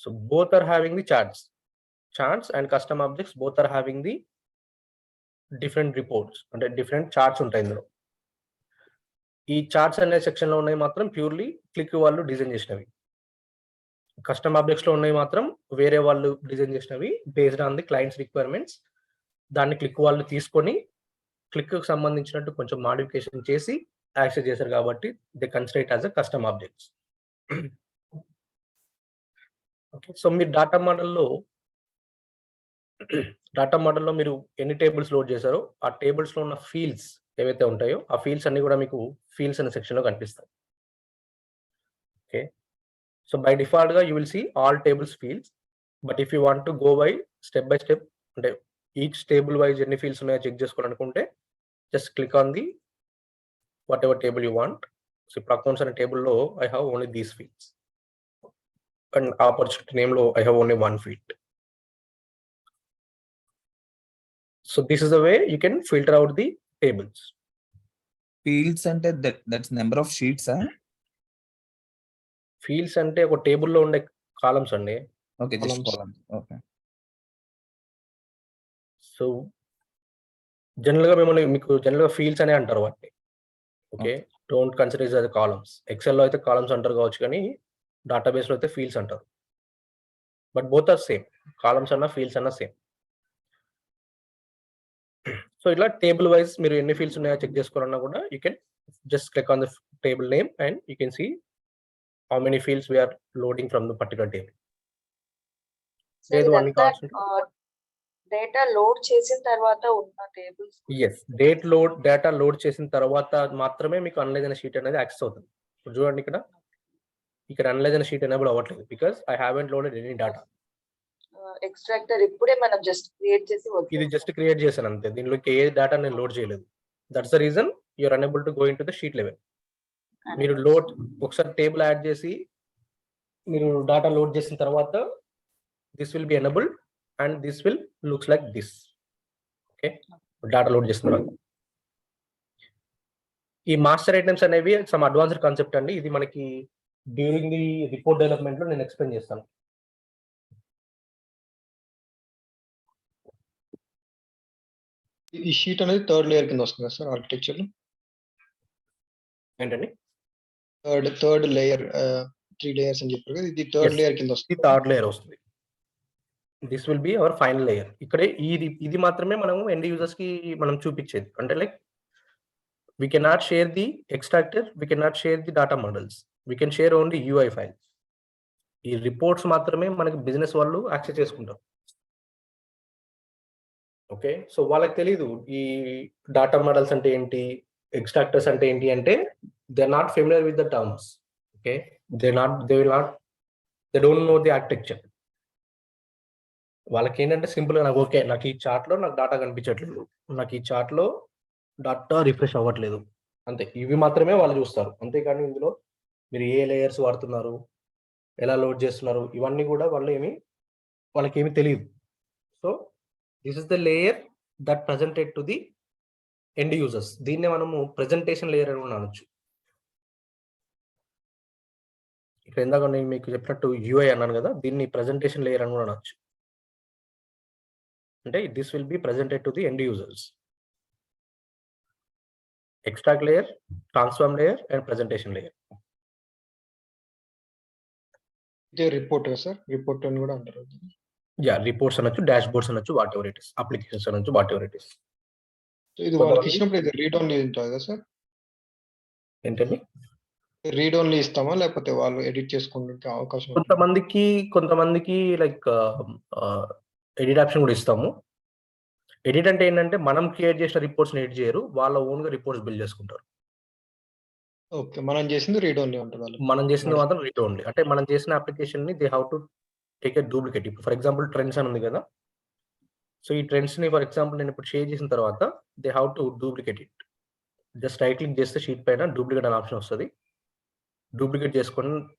So both are having the charts and custom objects both are having the different reports, అంటే డిఫరెంట్ చార్ట్స్ ఉంటాయి ఇందులో. ఈ చార్ట్స్ అనే సెక్షన్ లో ఉన్నాయి మాత్రం ప్యూర్లీ క్లిక్ వాళ్ళు డిజైన్ చేసినవి. కస్టమ్ ఆబ్జెక్ట్స్ లో ఉన్నాయి మాత్రం వేరే వాళ్ళు డిజైన్ చేసినవి based on the clients requirements. దాన్ని క్లిక్ వాళ్ళు తీసుకొని క్లిక్ కి సంబంధించినట్టు కొంచెం మాడిఫికేషన్ చేసి యాక్సెస్ చేశారు కాబట్టి they consider it as a custom objects. Okay, so మీరు డేటా మోడల్లో మీరు ఎన్ని టేబుల్స్ లోడ్ చేశారో ఆ టేబుల్స్ లో ఉన్న ఫీల్డ్స్ ఏవైతే ఉంటాయో ఆ ఫీల్డ్స్ అన్ని కూడా మీకు ఫీల్డ్స్ అనే సెక్షన్ లో కనిపిస్తాయి. ఓకే, సో బై డిఫాల్ట్ గా you will see all tables fields. But if you want to go by step అంటే ఈచ్ టేబుల్ వైజ్ ఎన్ని ఫీల్డ్స్ ఉన్నాయో చెక్ చేసుకోవాలనుకుంటే just click on the whatever table you want. So ఇప్పుడు accounts అనే టేబుల్లో I have only these fields and opportunity name లో I have only one field. So this is the way you can filter out the tables. Fields అంటే that's number of sheets. Fields అంటే ఒక టేబుల్లో ఉండే columns అండి. Okay, just columns. Okay, so general గా మీకు general గా ఫీల్డ్స్ అనే అంటారు వాటిని. Okay, don't consider as columns. Excel లో అయితే కాలమ్స్ అంటారు కావచ్చు, కానీ డేటాబేస్ లో అయితే ఫీల్డ్స్ అంటారు. But both are same, columns అన్న ఫీల్డ్స్ అన్న సేమ్. సో ఇట్లా టేబుల్ వైజ్ మీరు ఎన్ని ఫీల్డ్స్ ఉన్నాయో చెక్ చేసుకోవాలన్నా కూడా you can just click on the table name and you can see how many fields we are loading from the particular table. లేదు అన్ని కావాల్సి డేటా లోడ్ చేసిన తర్వాత ఉన్న టేబుల్స్. ఎస్, డేటా లోడ్ చేసిన తర్వాత మాత్రమే మీకు అనలైజ్ అనే షీట్ అనేది యాక్సెస్ అవుతుంది. ఇప్పుడు చూడండి ఇక్కడ అనలైజ్ అనే షీట్ ఎనేబుల్ అవ్వట్లేదు because I haven't loaded any data. Extractor ఇప్పుడే మనం జస్ట్ క్రియేట్ చేసి ఇది జస్ట్ క్రియేట్ చేశాను అంతే, దీనిలోకి ఏ డేటా నేను లోడ్ చేయలేదు. That's the reason you are unable to go in to the sheet level. మీరు ఒకసారి టేబుల్ యాడ్ చేసి మీరు డేటా లోడ్ చేసిన తర్వాత this will be enabled and this will looks like this. Okay, data load చేసిన తర్వాత ఈ మాస్టర్ ఐటమ్స్ అనేవి సమ్ అడ్వాన్స్డ్ కాన్సెప్ట్ అండి. ఇది మనకి డ్యూరింగ్ ది రిపోర్ట్ డెవలప్మెంట్ లో నేను ఎక్స్ప్లెయిన్ చేస్తాను. ఈ షీట్ అనేది థర్డ్ లేయర్ కింద వస్తుంది సార్ ఆర్కిటెక్చర్ లో. ఏంటండి థర్డ్ లేయర్ 3 లేయర్స్ అని చెప్పారు కదా, ఇది థర్డ్ లేయర్ కింద వస్తుంది. థర్డ్ లేయర్ వస్తుంది. This will be our final layer. ఇక్కడే ఇది మాత్రమే మనము ఎండ్ యూజర్స్ కి మనం చూపించేది. అంటే like we cannot share the extractor, we cannot share the data models, we can share only UI files. ఈ రిపోర్ట్స్ మాత్రమే మనకి బిజినెస్ వాళ్ళు యాక్సెస్ చేసుకుంటారు. ఓకే, సో వాళ్ళకి తెలీదు ఈ డాటా మోడల్స్ అంటే ఏంటి, ఎక్స్ట్రాక్టర్స్ అంటే ఏంటి. అంటే they are not familiar with the terms. Okay, they don't know the architecture. వాళ్ళకి ఏంటంటే సింపుల్ గా నాకు ఈ చార్ట్ లో నాకు డాటా కనిపించట్లేదు, నాకు ఈ చార్ట్ లో డాటా రిఫ్రెష్ అవ్వట్లేదు, అంతే. ఇవి మాత్రమే వాళ్ళు చూస్తారు. అంతేకాని ఇందులో మీరు ఏ లేయర్స్ వాడుతున్నారు, ఎలా లోడ్ చేస్తున్నారు, ఇవన్నీ కూడా వాళ్ళకి ఏమి తెలియదు. So this is the layer that presented to the end users. దీన్నే మనము ప్రెజెంటేషన్ లేయర్ అని అనొచ్చు. ఇక్కడ ఇందాక నేను మీకు చెప్పినట్టు యూఐ అన్నాను కదా, దీన్ని ప్రెజెంటేషన్ లేయర్ అని కూడా అనొచ్చు. అంటే this will be presented to the end users. Extract layer, transform layer and presentation layer. ఇదే రిపోర్ట్ సార్, రిపోర్ట్ అని కూడా అంటారు. యా, రిపోర్ట్స్ అనొచ్చు, డాష్ బోర్డ్స్ అనొచ్చు, what ever it is, applications అనొచ్చు, వాట్ ఎవర్ ఇట్ ఇస్. ఇది వాళ్ళకి ఇచ్చినప్పుడు ఇది రీడ్ ఓన్లీ ఉంటుంది కదా సార్? ఏంటండి, రీడ్ ఓన్లీ ఇస్తామా లేకపోతే వాళ్ళు ఎడిట్ చేసుకుంటే అవకాశం? కొంతమందికి లైక్ ఎడిట్ ఆప్షన్ కూడా ఇస్తాము. ఎడిట్ అంటే ఏంటంటే మనం క్రియేట్ చేసిన రిపోర్ట్స్ ఎడిట్ చేయరు, వాళ్ళ ఓన్ గా రిపోర్ట్స్ బిల్డ్ చేసుకుంటారు. ఓకే, మనం చేసింది రీడ్ ఓన్లీ ఉంటుంది. మనం చేసింది మాత్రం రీడ్ ఓన్లీ. అంటే మనం చేసిన అప్లికేషన్ ని they have to take a duplicate. ఇప్పుడు ఫర్ ఎగ్జాంపుల్ ట్రెండ్స్ అని ఉంది కదా, సో ఈ ట్రెండ్స్ని ఫర్ ఎగ్జాంపుల్ నేను ఇప్పుడు షేర్ చేసిన తర్వాత they have to duplicate it. Just right click చేస్తే షీట్ పైన డూప్లికేట్ అనే ఆప్షన్ వస్తుంది. డూప్లికేట్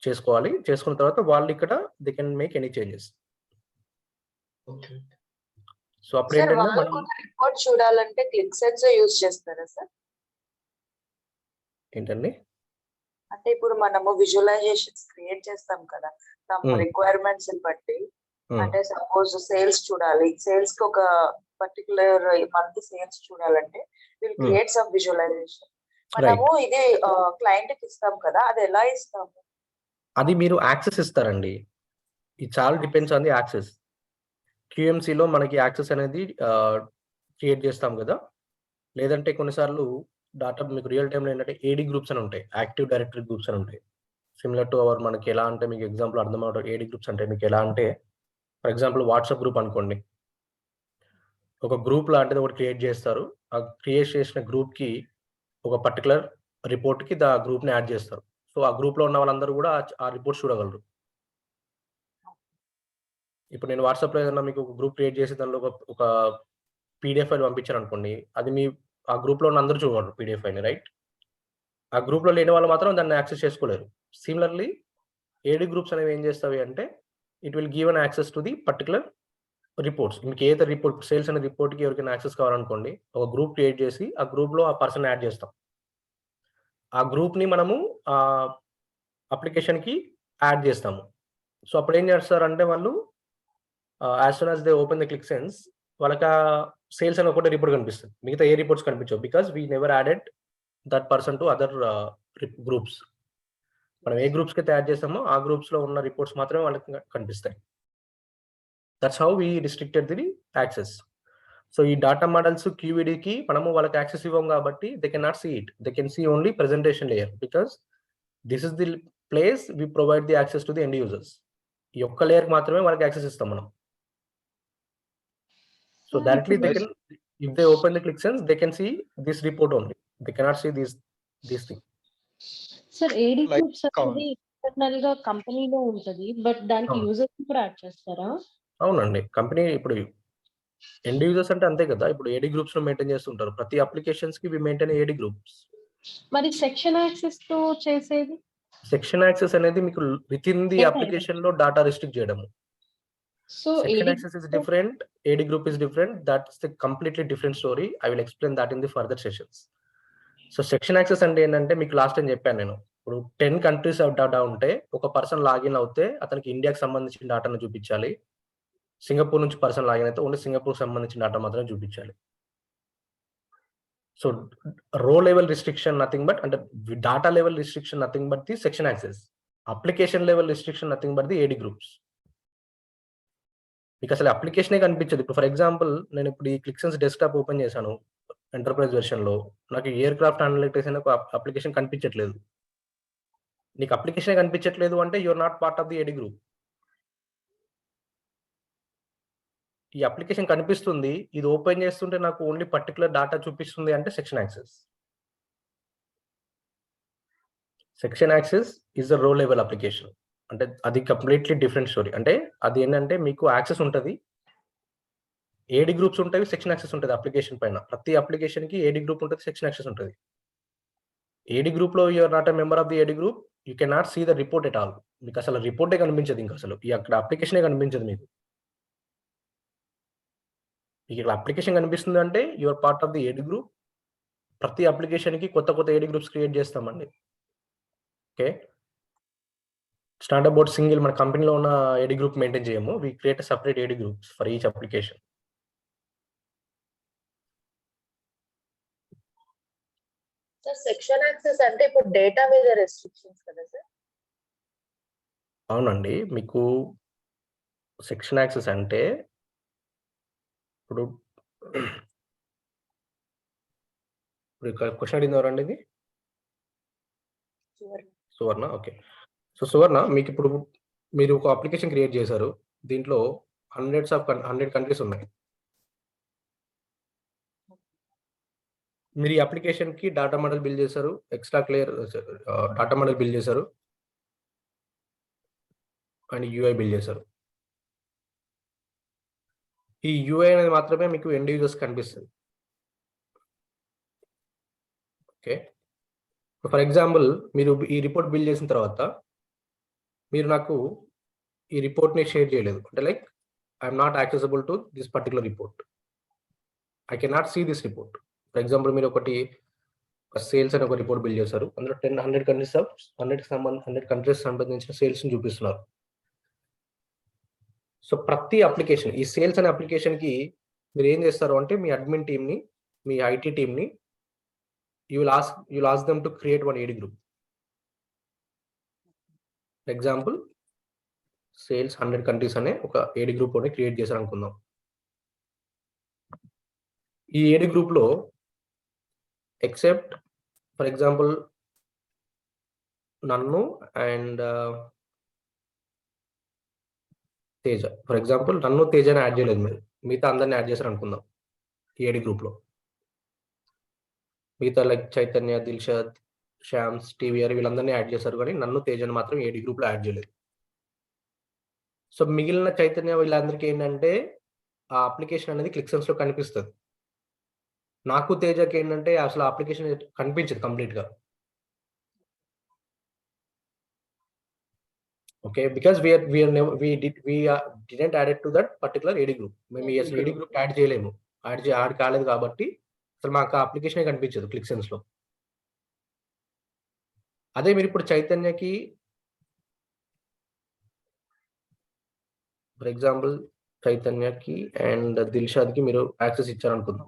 చేసుకోవాలి. చేసుకున్న తర్వాత వాళ్ళు ఇక్కడ they can make any changes. Okay. So అప్పుడు సార్ ఏంటంటే వాళ్ళు కూడా రిపోర్ట్ చూడాలంటే క్లిక్ సెన్స్ యూజ్ చేస్తారా సార్? ఏంటండి? అంటే ఇప్పుడు మనము విజువలైజేషన్స్ క్రియేట్ చేస్తాం కదా తమ రిక్వైర్మెంట్స్ బట్టి. అంటే సపోజ్ సేల్స్ చూడాలి, సేల్స్ కి ఒక పర్టికులర్ మంత్ సేల్స్ చూడాలంటే విల్ క్రియేట్ సమ్ విజువలైజేషన్. మనము ఇది క్లయింట్ కి ఇస్తాం కదా, అది ఎలా ఇస్తాము? అది మీరు యాక్సెస్ ఇస్తారండి. ఇది చాలా డిపెండ్స్ ఆన్ ది యాక్సెస్. క్యూఎంసీలో మనకి యాక్సెస్ అనేది క్రియేట్ చేస్తాం కదా, లేదంటే కొన్నిసార్లు డాటా మీకు రియల్ టైంలో ఏంటంటే ఏడీ గ్రూప్స్ అని ఉంటాయి, యాక్టివ్ డైరెక్టరీ గ్రూప్స్ అని ఉంటాయి. సిమిలర్ టు అవర్ మనకి ఎలా అంటే మీకు ఎగ్జాంపుల్ అర్థం అవడం ఏడీ గ్రూప్స్ అంటే మీకు ఎలా అంటే ఫర్ ఎగ్జాంపుల్ వాట్సాప్ గ్రూప్ అనుకోండి. ఒక గ్రూప్ లాంటిది ఒకటి క్రియేట్ చేస్తారు. ఆ క్రియేట్ చేసిన గ్రూప్కి ఒక పర్టికులర్ రిపోర్ట్కి ఆ గ్రూప్ని యాడ్ చేస్తారు. సో ఆ గ్రూప్లో ఉన్న వాళ్ళందరూ కూడా ఆ రిపోర్ట్ చూడగలరు. ఇప్పుడు నేను వాట్సాప్లో ఏదైనా మీకు ఒక గ్రూప్ క్రియేట్ చేసి దానిలో ఒక పీడిఎఫ్ ఫైల్ పంపించాను అనుకోండి, అది మీ ఆ గ్రూప్లో ఉన్న అందరూ చూడగలరు పీడిఎఫ్ ఫైల్ని, రైట్? ఆ గ్రూప్లో లేని వాళ్ళు మాత్రం దాన్ని యాక్సెస్ చేసుకోలేరు. సిమిలర్లీ ఏడీ గ్రూప్స్ అనేవి ఏం చేస్తాయి అంటే it will give an access to the particular reports. మీకు ఏదైతే రిపోర్ట్ సేల్స్ అనే రిపోర్ట్కి ఎవరికైనా యాక్సెస్ కావాలనుకోండి, ఒక గ్రూప్ క్రియేట్ చేసి ఆ గ్రూప్లో ఆ పర్సన్ యాడ్ చేస్తాం. ఆ గ్రూప్ని మనము అప్లికేషన్కి యాడ్ చేస్తాము. సో అప్పుడు ఏం చేస్తారంటే వాళ్ళు as soon as they open the click sense వాళ్ళకి సేల్స్ అని ఒకటే రిపోర్ట్ కనిపిస్తుంది, మిగతా ఏ రిపోర్ట్స్ కనిపించవు. Because we never added that person to other groups. మనం ఏ గ్రూప్స్కి అయితే యాడ్ చేస్తామో ఆ గ్రూప్స్లో ఉన్న రిపోర్ట్స్ మాత్రమే వాళ్ళకి కనిపిస్తాయి. That's how we restricted the access. So ఈ డాటా మోడల్స్ క్యూవిడీకి మనము వాళ్ళకి యాక్సెస్ ఇవ్వం కాబట్టి they can not see it. They can see only presentation layer because this is the place we provide the access to the end users. ఈ ఒక్క లేయర్కి మాత్రమే వాళ్ళకి యాక్సెస్ ఇస్తాం మనం. So directly they can, if they open the Qlik Sense they can see this report only, they cannot see this thing. Sir AD groups అనేది internal గా కంపెనీలో ఉంటది, బట్ దానికి యూజర్స్ కూడా యాడ్ చేస్తారా? అవునండి, కంపెనీ ఇప్పుడు ఎండ్ యూజర్స్ అంటే అంతే కదా. ఇప్పుడు ఏడీ గ్రూప్స్ లో మెయింటైన్ చేస్తుంటారు. ప్రతి అప్లికేషన్స్ కి వి మెయింటైన్ ఏడీ గ్రూప్స్. మరి సెక్షన్ యాక్సెస్ తో చేసేది? సెక్షన్ యాక్సెస్ అనేది మీకు విత్ ఇన్ ది అప్లికేషన్ లో డాటా రిస్ట్రిక్ట్ చేయడం. So section access is different, AD group is different. That's the completely different story. I will explain that in the further sessions. So section access అంటే ఏంటంటే మీకు last time చెప్పాను నేను, ఇప్పుడు 10 countries data ఉంటే ఒక person login అవుతే అతనికి ఇండియాకి సంబంధించిన డాటాను చూపించాలి. సింగపూర్ నుంచి పర్సన్ లాగిన్ అయితే ఓన్లీ సింగపూర్ సంబంధించిన డాటా మాత్రమే చూపించాలి. So row level restriction nothing but, అంటే data level restriction nothing but the section access. Application level restriction nothing but the AD groups. మీకు అసలు అప్లికేషనే కనిపించదు. ఇప్పుడు ఫర్ ఎగ్జాంపుల్ నేను ఇప్పుడు ఈ క్లిక్ సెన్స్ డెస్క్టాప్ ఓపెన్ చేశాను ఎంటర్ప్రైజ్ వెర్షన్ లో, నాకు ఎయిర్ క్రాఫ్ట్ అనలిటిక్స్ అనే ఒక అప్లికేషన్ కనిపించట్లేదు. నీకు అప్లికేషన్ కనిపించట్లేదు అంటే you are not part of the AD group. ఈ అప్లికేషన్ కనిపిస్తుంది, ఇది ఓపెన్ చేస్తుంటే నాకు ఓన్లీ పర్టికులర్ డాటా చూపిస్తుంది అంటే section access. Section access is the రో లెవెల్ అప్లికేషన్. అంటే అది కంప్లీట్లీ డిఫరెంట్ స్టోరీ. అంటే అది ఏంటంటే మీకు యాక్సెస్ ఉంటుంది, ఏడీ గ్రూప్స్ ఉంటాయి, సెక్షన్ యాక్సెస్ ఉంటుంది అప్లికేషన్ పైన. ప్రతి అప్లికేషన్ కి ఏడీ గ్రూప్ ఉంటుంది, సెక్షన్ యాక్సెస్ ఉంటుంది. ఏడీ గ్రూప్ లో you are not a member of the AD group, you can not see the report at all. మీకు అసలు రిపోర్టే కనిపించదు, ఇంకా అసలు ఈ అక్కడ అప్లికేషనే కనిపించదు మీకు. ఇక్కడ అప్లికేషన్ కనిపిస్తుంది అంటే your part of the AD group. ప్రతి అప్లికేషన్ కి కొత్త కొత్త ఏడీ గ్రూప్స్ క్రియేట్ చేస్తామండి. ఓకే, స్టాండ్ అబౌట్ సింగిల్ మన కంపెనీలో ఉన్న ఏడీ గ్రూప్ మెయింటైన్ చేయము. We create separate AD groups for each application. Sir section access అంటే ఇప్పుడు డేటా మీద రెస్ట్రిక్షన్స్ కదా సార్? అవునండి, మీకు సెక్షన్ యాక్సెస్ అంటే ఇప్పుడు క్వశ్చన్ అడిగింది ఎవరండి ఇది? సువర్ణ. ఓకే, సో సువర్ణ, మీకు ఇప్పుడు మీరు ఒక అప్లికేషన్ క్రియేట్ చేశారు, దీంట్లో 100 కంట్రీస్ ఉన్నాయి. మీరు ఈ అప్లికేషన్ కి డాటా మోడల్ బిల్డ్ చేశారు, extra clear data model build చేశారు అండ్ యూఐ బిల్డ్ చేశారు. ఈ యూఐ అనేది మాత్రమే మీకు ఎండ్ యూజర్స్ కనిపిస్తుంది. ఓకే, ఫర్ ఎగ్జాంపుల్ మీరు ఈ రిపోర్ట్ బిల్డ్ చేసిన తర్వాత మీరు నాకు ఈ రిపోర్ట్ని షేర్ చేయలేదు, అంటే like I'm not accessible to this particular report, I cannot see this report. For example మీరు ఒకటి సేల్స్ అని ఒక రిపోర్ట్ బిల్డ్ చేశారు, అందులో 100 కంట్రీస్ సంబంధించిన సేల్స్ని చూపిస్తున్నారు. సో ప్రతి అప్లికేషన్, ఈ సేల్స్ అనే అప్లికేషన్కి మీరు ఏం చేస్తారు అంటే మీ అడ్మిన్ టీమ్ని, మీ ఐటీ టీమ్ని you will ask them to create one AD group. For example sales 100 countries అనే ఒక ఏడి గ్రూప్ అని క్రియేట్ చేశారు అనుకుందాం. ఈ ఏడి గ్రూప్లో ఎక్సెప్ట్ ఫర్ ఎగ్జాంపుల్ నన్ను అండ్ తేజ, ఫర్ ఎగ్జాంపుల్ నన్ను తేజని యాడ్ చేయలేదు, మీరు మిగతా అందరిని యాడ్ చేశారు అనుకుందాం ఈ ఏడి గ్రూప్లో. మిగతా లైక్ చైతన్య, దిల్షద్, శ్యామ్స్, టీవీఆర్ వీళ్ళందరినీ యాడ్ చేశారు, కానీ నన్ను తేజని మాత్రం ఏడి గ్రూప్లో యాడ్ చేయలేదు. సో మిగిలిన చైతన్య వీళ్ళందరికీ ఏంటంటే ఆ అప్లికేషన్ అనేది క్లిక్సెన్స్లో కనిపిస్తుంది. నాకు తేజకి ఏంటంటే అసలు అప్లికేషన్ కనిపించదు కంప్లీట్గా. Okay, because we didn't add it to that particular AD group. మేము అసలు AD group యాడ్ చేయలేము, యాడ్ కాలేదు కాబట్టి అసలు మాకు ఆ అప్లికేషన్ కనిపించదు క్లిక్సెన్స్ లో. అదే మీరు ఇప్పుడు చైతన్యకి ఫర్ ఎగ్జాంపుల్ చైతన్యకి అండ్ దిల్షాద్కి మీరు యాక్సెస్ ఇచ్చారనుకుందాం.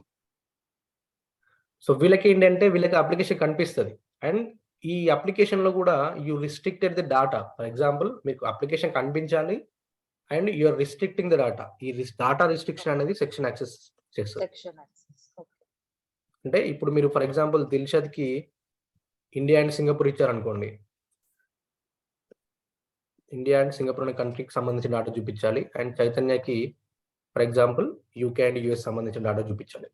సో వీళ్ళకి ఏంటంటే వీళ్ళకి అప్లికేషన్ కనిపిస్తుంది, అండ్ ఈ అప్లికేషన్ లో కూడా you restricted the data. For example మీకు అప్లికేషన్ కనిపించాలి and you're restricting the data. ఈ డాటా రిస్ట్రిక్షన్ అనేది సెక్షన్ యాక్సెస్ చేస్తారు. అంటే ఇప్పుడు మీరు ఫర్ ఎగ్జాంపుల్ దిల్షద్కి ఇండియా అండ్ సింగపూర్ ఇచ్చారనుకోండి, ఇండియా అండ్ సింగపూర్ అనే కంట్రీకి సంబంధించిన డాటా చూపించాలి, అండ్ చైతన్యకి for example UK and US సంబంధించిన డాటా చూపించాలి.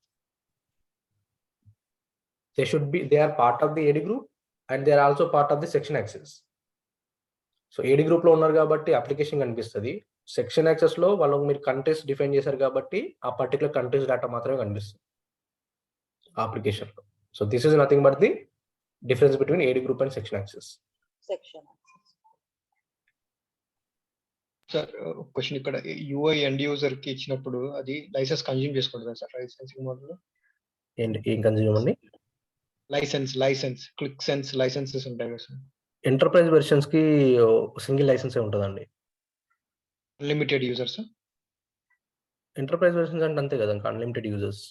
they are part of the AD group and they are also part of the section access. So AD group లో ఉన్నారు కాబట్టి అప్లికేషన్ కనిపిస్తుంది, సెక్షన్ యాక్సెస్ లో వాళ్ళకి మీరు కంట్రీస్ డిఫైన్ చేశారు కాబట్టి ఆ పర్టికులర్ కంట్రీస్ డేటా మాత్రమే కనిపిస్తుంది అప్లికేషన్ లో. So this is nothing but the difference between AD group and section access. Sir question ఇక్కడ యూఐ ఎండ్ యూజర్ కి ఇచ్చినప్పుడు అది లైసెన్స్ కన్జ్యూమ్ చేసుకుంటుందా సార్? లైసెన్సింగ్ మోడల్ ఏం కన్జ్యూమ్ అండి? లైసెన్స్ క్లిక్ సెన్స్ లైసెన్సెస్ ఉంటాయి కదా సార్. ఎంటర్ప్రైజ్ వెర్షన్స్ కి సింగిల్ లైసెన్స్ ఉంటుందండి. అన్లిమిటెడ్ యూజర్స్ ఎంటర్ప్రైజ్ వెర్షన్స్ అంటే అంతే కదా, అన్లిమిటెడ్ యూజర్స్.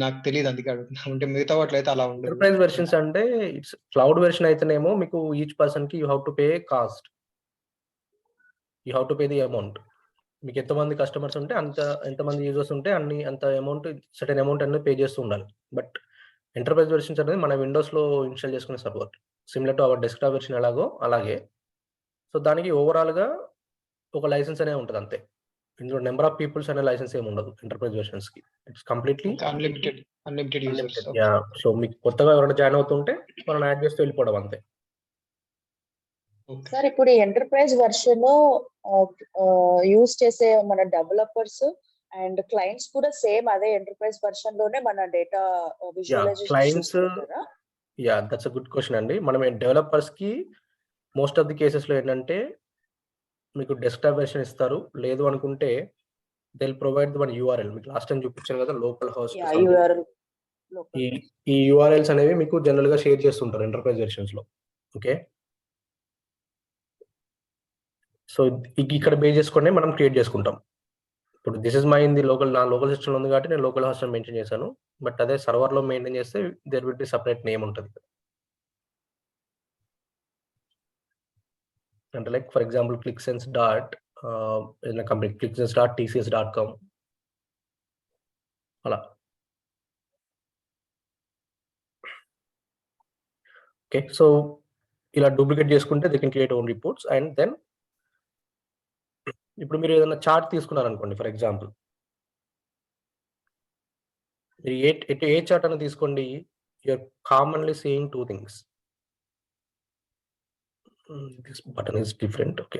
నాకు తెలియదు, అందుకే అడుగుతున్నా. అంటే మిగతా వాటిలో అయితే అలా ఉండదు. ఎంటర్ప్రైజ్ వెర్షన్స్ అంటే ఇట్స్ క్లౌడ్ వెర్షన్ అయితేనేమో మీకు ఈచ్ పర్సన్ కి you have to pay cost, you have to pay the amount. మీకు ఎంతమంది కస్టమర్స్ ఉంటే ఎంతమంది యూజర్స్ ఉంటే అంత అమౌంట్, సర్టెన్ అమౌంట్ అనేది పే చేస్తూ ఉండాలి. బట్ ఎంటర్ప్రైజ్ వెర్షన్స్ అనేది మన విండోస్లో ఇన్స్టాల్ చేసుకునే support, similar to our desktop version ఎలాగో అలాగే. సో దానికి ఓవరాల్గా ఒక లైసెన్స్ అనే ఉంటుంది అంతే. ఇందులో నెంబర్ ఆఫ్ పీపుల్స్ అనే లైసెన్స్ ఏమి ఉండదు ఎంటర్ప్రైజ్ వెర్షన్స్ కి. It's completely unlimited users. So మీకు కొత్తగా ఎవరైనా జాయిన్ అవుతుంటే మనం యాడ్ చేస్తూ వెళ్ళిపోవడం అంతే. సార్ ఇప్పుడు ఈ ఎంటర్ప్రైజ్ వర్షన్ యూజ్ చేసే మన డెవలపర్స్ అండ్ క్లయింట్స్ కూడా సేమ్ అదే ఎంటర్ప్రైజ్ వర్షన్ లోనే మన data visualization. Yeah, that's a good question అండి. మనం డెవలపర్స్ కి మోస్ట్ ఆఫ్ ది కేసెస్ లో ఏంటంటే మీకు డెస్క్టాప్ వెర్షన్ ఇస్తారు, లేదు అనుకుంటే they will provide one URL. మీకు లాస్ట్ టైం చూపించాను కదా లోకల్ హోస్ట్. ఈ యూఆర్ఎల్స్ అనేవి మీకు జనరల్ గా షేర్ చేస్తుంటారు ఎంటర్ప్రైజ్ వెర్షన్స్ లో. ఓకే, సో ఇక్కడ బేస్ చేసుకుని మనం క్రియేట్ చేసుకుంటాం. ఇప్పుడు దిస్ ఇస్ మై నా లోకల్ సిస్టమ్ ఉంది కాబట్టి నేను లోకల్ హోస్ట్ మెయింటైన్ చేశాను. బట్ అదే సర్వర్ లో మెయింటైన్ చేస్తే there will be separate name ఉంటుంది. అంటే like for example Qlik Sense dot company Qlik Sense dot tcs.com అలా. ఓకే, సో ఇలా డూప్లికేట్ చేసుకుంటే they can create own reports. And then ఇప్పుడు మీరు ఏదైనా చార్ట్ తీసుకున్నారనుకోండి, ఫర్ ఎగ్జాంపుల్ మీరు ఏ చార్ట్ అని తీసుకోండి, you are commonly seeing two things. This button is different. Okay,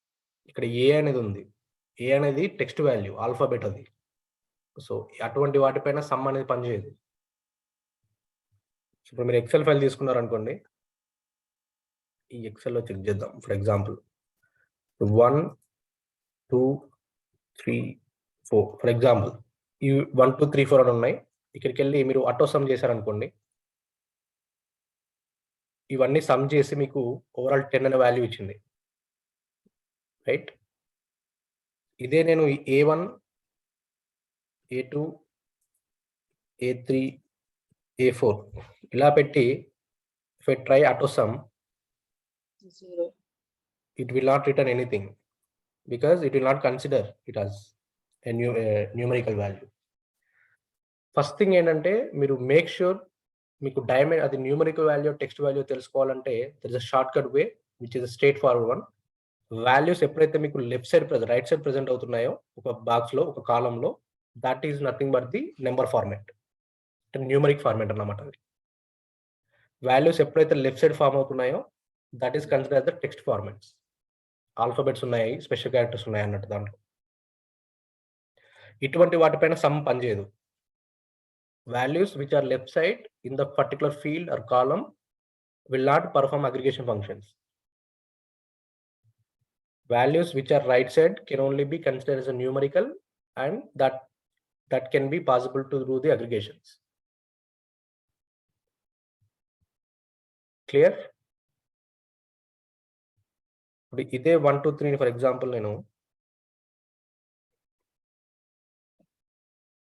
ఇక్కడ ఏ అనేది ఉంది. ఏ అనేది టెక్స్ట్ వాల్యూ ఆల్ఫాబెట్ అది. సో అటువంటి వాటిపైన సమ్ అనేది పనిచేయదు. ఇప్పుడు మీరు ఎక్సెల్ ఫైల్ తీసుకున్నారనుకోండి, ఈ ఎక్సెల్‌లో చెక్ చేద్దాం. ఫర్ ఎగ్జాంపుల్ 1, 2, 3, 4 ఫర్ ఎగ్జాంపుల్ ఈ 1, 2, 3, 4 అని ఉన్నాయి. ఇక్కడికెళ్ళి మీరు ఆటో సమ్ చేశారనుకోండి, ఇవన్నీ సమ్ చేసి మీకు ఓవరాల్ 10 అనే వాల్యూ ఇచ్చింది. రైట్? ఇదే నేను A1, A2, A3, A4 ఇలా పెట్టి if I try auto sum, 0. it will not return anything because it will not consider it as a numerical value. First thing ఏంటంటే మీరు మేక్ ష్యూర్ మీకు అది న్యూమరికల్ వాల్యూ టెక్స్ట్ వాల్యూ తెలుసుకోవాలంటే there is a shortcut way which is straightforward one. Values ఎప్పుడైతే మీకు right side present అవుతున్నాయో ఒక box లో ఒక కాలంలో, that is nothing but the number format, numeric format అన్నమాట. అది వాల్యూస్ ఎప్పుడైతే లెఫ్ట్ సైడ్ ఫార్మ్ అవుతున్నాయో that is consider the text formats. Alphabets ఉన్నాయి, స్పెషల్ క్యారెక్టర్స్ ఉన్నాయి అన్నట్టు దాంట్లో. ఇటువంటి వాటిపైన సమ్ పనిచేయదు. Values which are left side in the particular field or column will not perform aggregation functions. Values which are right side can only be considered as a numerical, and that can be possible to do the aggregations. Clear? ఇదే 1, 2, 3 for example నేను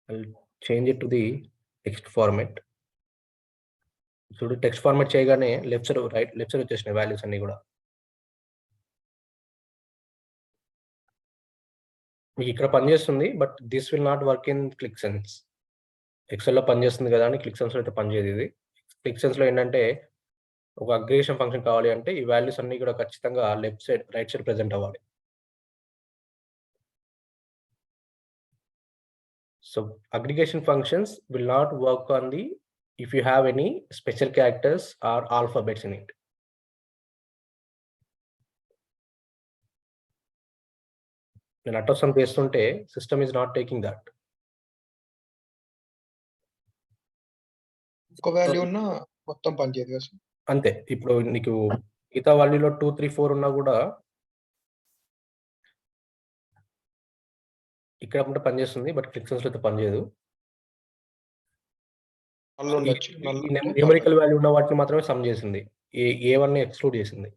I'll change it to the text format. చూడు text format చేయగానే left side వచ్చేసినాయి values అన్ని కూడా. మీకు ఇక్కడ పనిచేస్తుంది, but this will not work in Qlik Sense. ఎక్సెల్లో పనిచేస్తుంది కదా అని క్లిక్ సెన్స్లో అయితే పనిచేయదు ఇది. క్లిక్ సెన్స్లో ఏంటంటే ఒక అగ్రిగేషన్ ఫంక్షన్ కావాలి అంటే ఈ వాల్యూస్ అన్ని కూడా ఖచ్చితంగా రైట్ సైడ్ ప్రెజెంట్ అవ్వాలి. So aggregation functions will not work on the if you have any special characters or alphabets in it. నేను auto sum చేస్తుంటే system is not taking that. ఒక వాల్యూ ఉన్న మొత్తం పనిచేయదు కదా సార్? అంతే. ఇప్పుడు నీకు మిగతా వాల్యూలో 2, 3, 4 ఉన్నా కూడా ఇక్కడ ఉంటే పనిచేస్తుంది, బట్ క్లిక్ సెన్స్ లో అయితే పనిచేయదు. న్యూమరికల్ వాల్యూ ఉన్న వాటిని మాత్రమే సమ్ చేసింది, ఏ1 ఎక్స్క్లూడ్ చేసింది.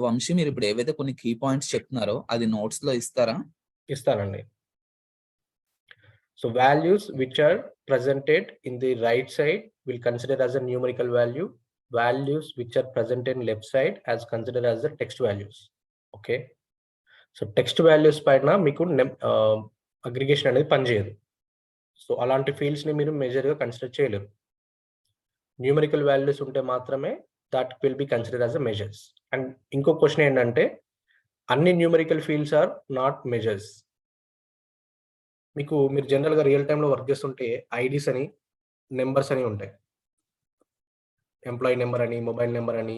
వంశీ, మీరు ఇప్పుడు ఏవైతే కొన్ని కీ పాయింట్స్ చెప్తున్నారో అది నోట్స్ లో ఇస్తారా? ఇస్తానండి. So values which are presented in the right side will consider as a numerical value. Values which are presented in left side as consider as the text values. Okay, so text values పైన మీకు aggregation అనేది పనిచేయదు. So అలాంటి fields ని మీరు మేజర్గా consider చేయలేరు. Numerical values ఉంటే మాత్రమే that will be consider as a measures. And ఇంకో క్వశ్చన్ ఏంటంటే అన్ని numerical fields are not measures. మీరు జనరల్గా రియల్ టైంలో వర్క్ చేస్తుంటే ఐడీస్ అని, నెంబర్స్ అని ఉంటాయి. ఎంప్లాయీ నెంబర్ అని, మొబైల్ నెంబర్ అని,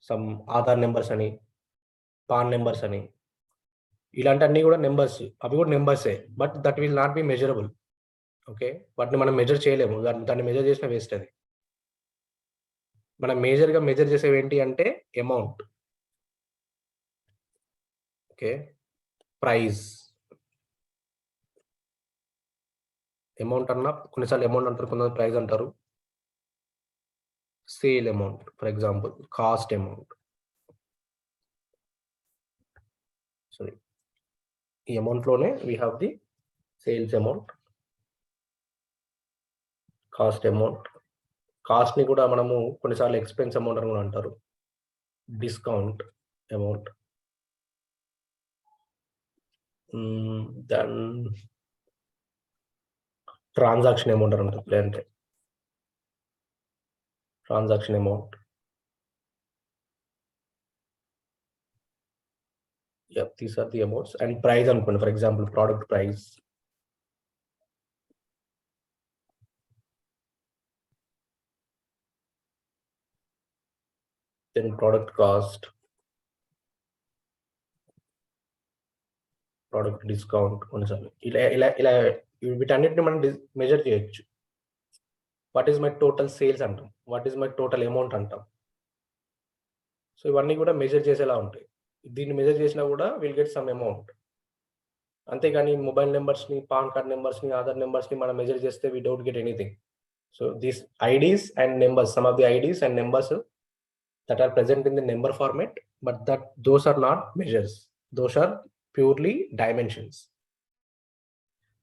సమ్ ఆధార్ నెంబర్స్ అని, పాన్ నెంబర్స్ అని, ఇలాంటి అన్ని కూడా నెంబర్స్. అవి కూడా నెంబర్సే, but that will not be measurable. Okay, వాటిని మనం మెజర్ చేయలేము. దాన్ని మెజర్ చేసిన వేస్ట్. అది మనం మెజర్ చేసేవి ఏంటి అంటే అమౌంట్, ఓకే, ప్రైస్. అమౌంట్ అన్నా కొన్నిసార్లు అమౌంట్ అంటారు, కొంతమంది ప్రైస్ అంటారు. Sale amount for example, cost amount. Sorry, ఈ అమౌంట్ లోనే we have the sales amount, cost amount. Cost ని కూడా మనము కొన్నిసార్లు ఎక్స్పెన్స్ అమౌంట్ అని కూడా అంటారు. Discount amount. Then transaction amount అని ఉంటుంది. అంటే transaction amount. These are the amounts. And price అనుకోండి, for example product price. then product cost, product discount, ఇలా వీటన్నిటిని మనం మెజర్ చేయొచ్చు. What is my total sales అంటాం, what is my total amount అంటాం. సో ఇవన్నీ కూడా మెజర్ చేసేలా ఉంటాయి. దీన్ని మెజర్ చేసినా కూడా విల్ గెట్ సమ్ అమౌంట్. అంతేగాని మొబైల్ నెంబర్స్ని, పాన్ కార్డ్ నెంబర్స్ని, ఆధార్ నెంబర్స్ని మనం మెజర్ చేస్తే we don't get anything. So these IDs and numbers, some of the IDs and numbers that are present in the number format, but those are not measures, those are purely dimensions.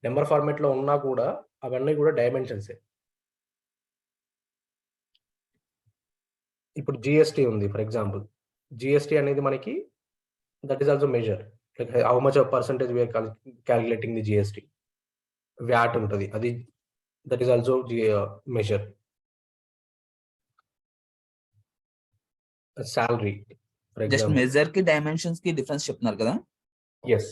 Number format లో ఉన్నా కూడా అవన్నీ కూడా dimensions. ఇప్పుడు GST ఉంది for example. GST అనేది మనకి that is also measure, like how much of percentage we are calculating the GST. VAT ఉంటుంది, అది that is also measure. Salary for just example. Measure కి డైమెన్షన్స్ కి డిఫరెన్స్ చెప్తున్నారు కదా. ఎస్.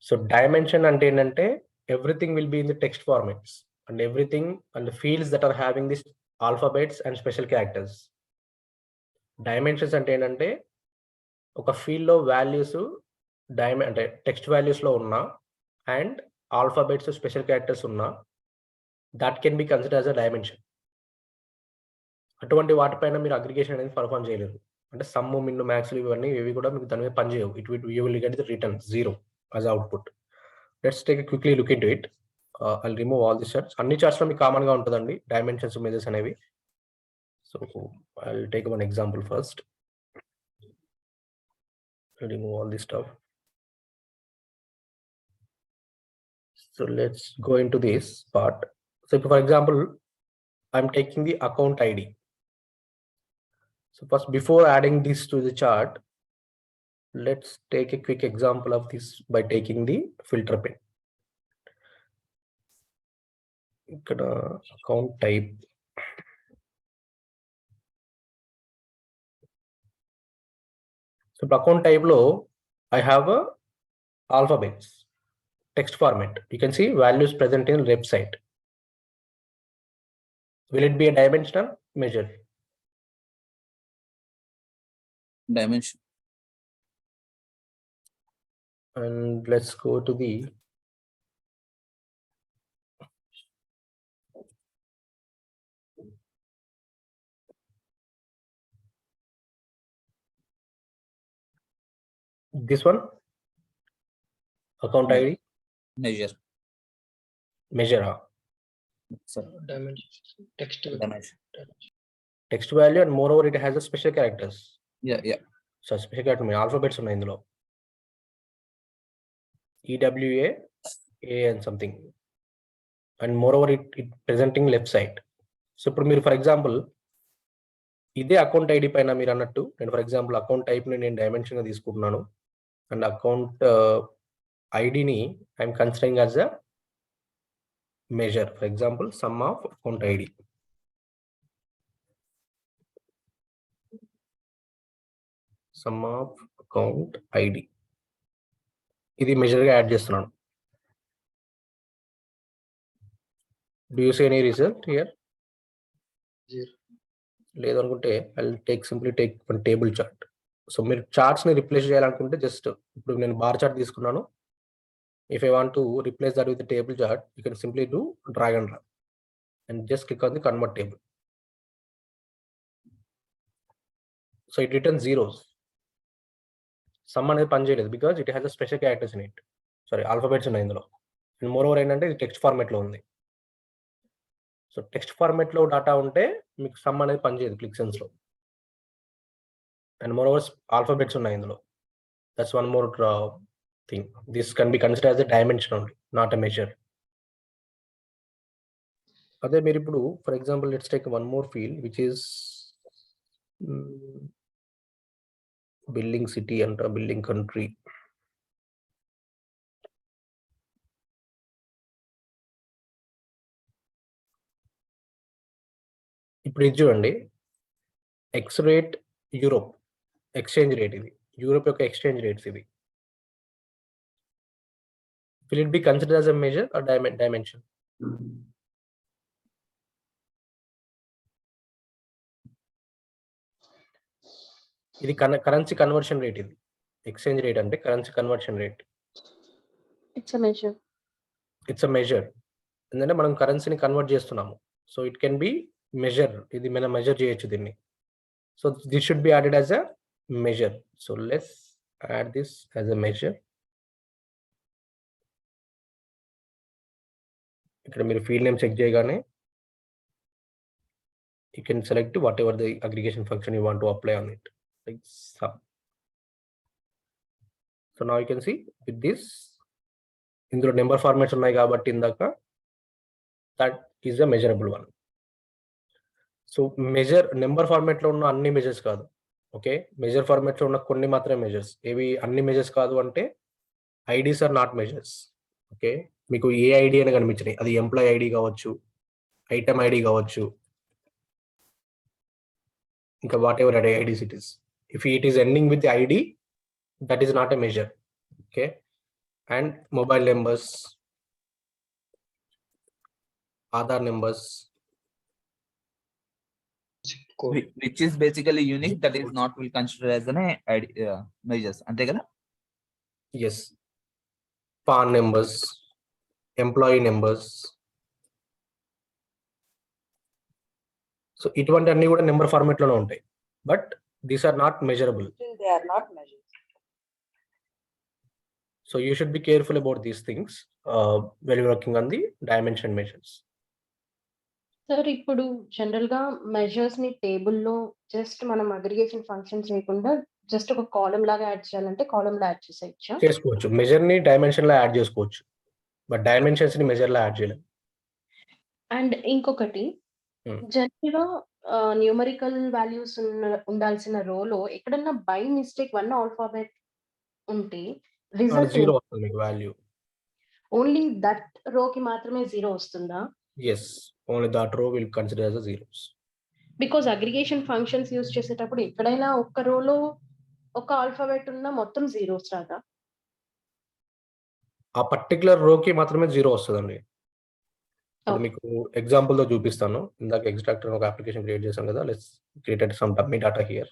సో డైమెన్షన్ అంటే ఏంటంటే everything will be in the text formats and everything and fields that are having this alphabets and special characters. Dimensions అంటే ఏంటంటే ఒక field లో వాల్యూస్ అంటే టెక్స్ట్ వాల్యూస్ లో ఉన్నా అండ్ ఆల్ఫాబెట్స్ స్పెషల్ క్యారెక్టర్స్ ఉన్నా that can be consider as a dimension. అటువంటి వాటిపైన మీరు అగ్రిగేషన్ అనేది పర్ఫార్మ్ చేయలేరు. అంటే సమ్ము, మిన్ను, మ్యాక్స్లు ఇవన్నీ ఏవి కూడా మీకు దాని మీద పనిచేయవు. You will get the return 0 as output. Let's take a quickly look into it. I'll remove all the charts. అన్ని charts లో మీకు కామన్ గా ఉంటుందండి డైమెన్షన్స్, మెజర్స్ అనేవి. So I'll take one example first. I'll remove all this stuff. So let's go into this part. So for example, I'm taking the account ID. So first, before adding this to the chart, let's take a quick example of this by taking the filter pen. ఇక్కడ account type. So account type లో I have a alphabets text format. You can see values present in left side. Will it be a dimensional measure? Dimension. And let's go to the this one, account ID Measure. measure. Dimension, Dimension. Text value and moreover it has a special characters. Yeah. So special character alphabets ఉన్నాయి ఇందులో, EWA, A and something, and moreover it presenting left side. So ఇప్పుడు మీరు for example ఇదే account ID పైన మీరు అన్నట్టు, నేను for example account type ని నేను డైమెన్షన్ గా తీసుకుంటున్నాను అండ్ అకౌంట్ ఐడిని I'm considering as a measure. For example, sum of account ID. Sum of account ID. ఇది measure గా యాడ్ చేస్తున్నాను. Do you see any result here? 0. లేదు అనుకుంటే simply take one table chart. So మీరు charts ని replace చేయాలనుకుంటే just ఇప్పుడు నేను బార్ చార్ట్ తీసుకున్నాను. If I want to replace that with the table chart, you can simply do drag and drop and just click on the convert table. So it returns zeros. Sum అనేది పని చేయలేదు because it has a special characters in it. Sorry, alphabets ఉన్నాయి ఇందులో. And moreover ఏంటంటే ఇది text format లో ఉంది. So text format లో డాటా ఉంటే మీకు సమ్ అనేది పని చేయదు క్లిక్ సెన్స్ లో. And moreover alphabets ఉన్నాయి ఇందులో. That's one more thing. This can be considered as a dimension only, not a measure. అదే మీరు ఇప్పుడు for example let's take one more field which is building city అంట, building country. ఇప్పుడు ఇది చూడండి, X rate Europe exchange rate, ఇది Europe యొక్క exchange rates ఇవి. Will it be considered as a measure or dimension? ఇది కరెన్సీ కన్వర్షన్ రేట్. ఇది exchange rate అంటే currency conversion rate. It's a measure. ఎందుకంటే మనం కరెన్సీని కన్వర్ట్ చేస్తున్నాము. So it can be measure. ఇది మనం మెజర్ చేయొచ్చు దీన్ని. So this should be added as a measure. So let's add this as a measure. ఇక్కడ మీరు ఫీల్డ్ నేమ్ చెక్ చేయగానే you can select whatever the aggregation function you want to apply on it, like sum. So now you can see with this ఇందులో number formats ఉన్నాయి కాబట్టి ఇందాక that is a measurable one. So number format లో ఉన్న అన్ని measures కాదు. Okay, measure format లో ఉన్న కొన్ని మాత్రమే మెజర్స్. ఏవి అన్ని మెజర్స్ కాదు అంటే IDs are not measures. Okay, మీకు ఏ ఐడి అని కనిపించినాయి, అది ఎంప్లాయ్ ఐడి కావచ్చు, ఐటమ్ ఐడి కావచ్చు, ఇంకా whatever IDs it is. If it is ending with ID, that is not a measure. Okay, and mobile numbers, Aadhaar numbers, which is basically unique, that is not will consider as an measures. Ante kada? Yes, PAN numbers, employee numbers. So ఇటువంటి అన్ని కూడా number format లోనే ఉంటాయి, but these are not measurable. They are not measured. So you should be careful about these things when you're working on the dimension measures. Sir ఇప్పుడు general గా measures ని టేబుల్లో just మనం అగ్రిగేషన్ ఫంక్షన్ చేయకుండా just ఒక కాలం లాగా add చేయాలంటే కాలం లో యాడ్ చేసుకోవచ్చు. మెజర్ ని డైమెన్షన్ లో యాడ్ చేసుకోవచ్చు, బట్ డైమెన్షన్స్ ని మెజర్ లో యాడ్ చేయలేం. అండ్ ఇంకొకటి జనరల్ గా న్యూమరికల్ వాల్యూస్ ఉండాల్సిన రోలో ఎక్కడన్నా బై మిస్టేక్ వన్ ఆల్ఫాబెట్ ఉంటే రిజల్ట్ జీరో వస్తుంది మీకు వాల్యూ. ఓన్లీ దట్ రో కి మాత్రమే జీరో వస్తుందా? yes, only that row will consider as a zeros. Because aggregation functions use చేసేటప్పుడు ఎక్కడైనా ఒక్క రోలో ఒక ఆల్ఫాబెట్ ఉన్న మొత్తం జీరోస్ రాదా? ఆ పర్టికులర్ రో కి మాత్రమే జీరో వస్తుందండి. ఇప్పుడు మీకు ఎగ్జాంపుల్ తో చూపిస్తాను. ఇందాక ఎక్స్ట్రాక్టర్ ఒక అప్లికేషన్ క్రియేట్ చేశాం కదా, let's created some dummy data here.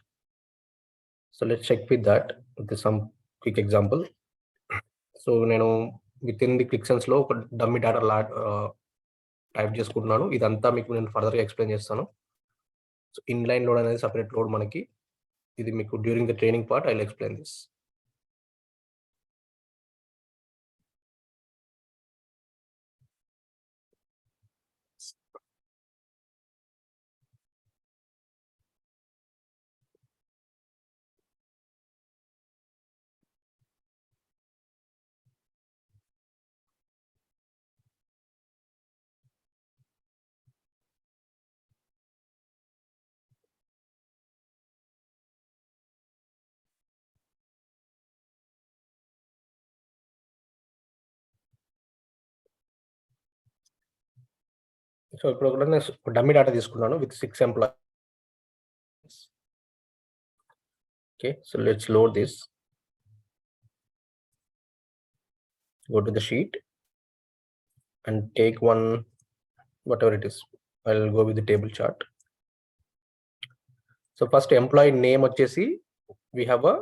So let's check with that with some quick example. So నేను విత్ ఇన్ ది క్లిక్ లో ఒక డమ్మీ డాటా టైప్ చేసుకుంటున్నాను. ఇదంతా మీకు నేను ఫర్దర్గా ఎక్స్ప్లెయిన్ చేస్తాను. సో ఇన్లైన్ లోడ్ అనేది సపరేట్ లోడ్ మనకి. ఇది మీకు during the training part I will explain this. So ఇప్పుడు కూడా నేను డమ్మీ డాటా తీసుకున్నాను with 6 employees. Okay, so let's load this. Go to the sheet and take one, whatever it is. I'll go with the table chart. So first employee name వచ్చేసి we have a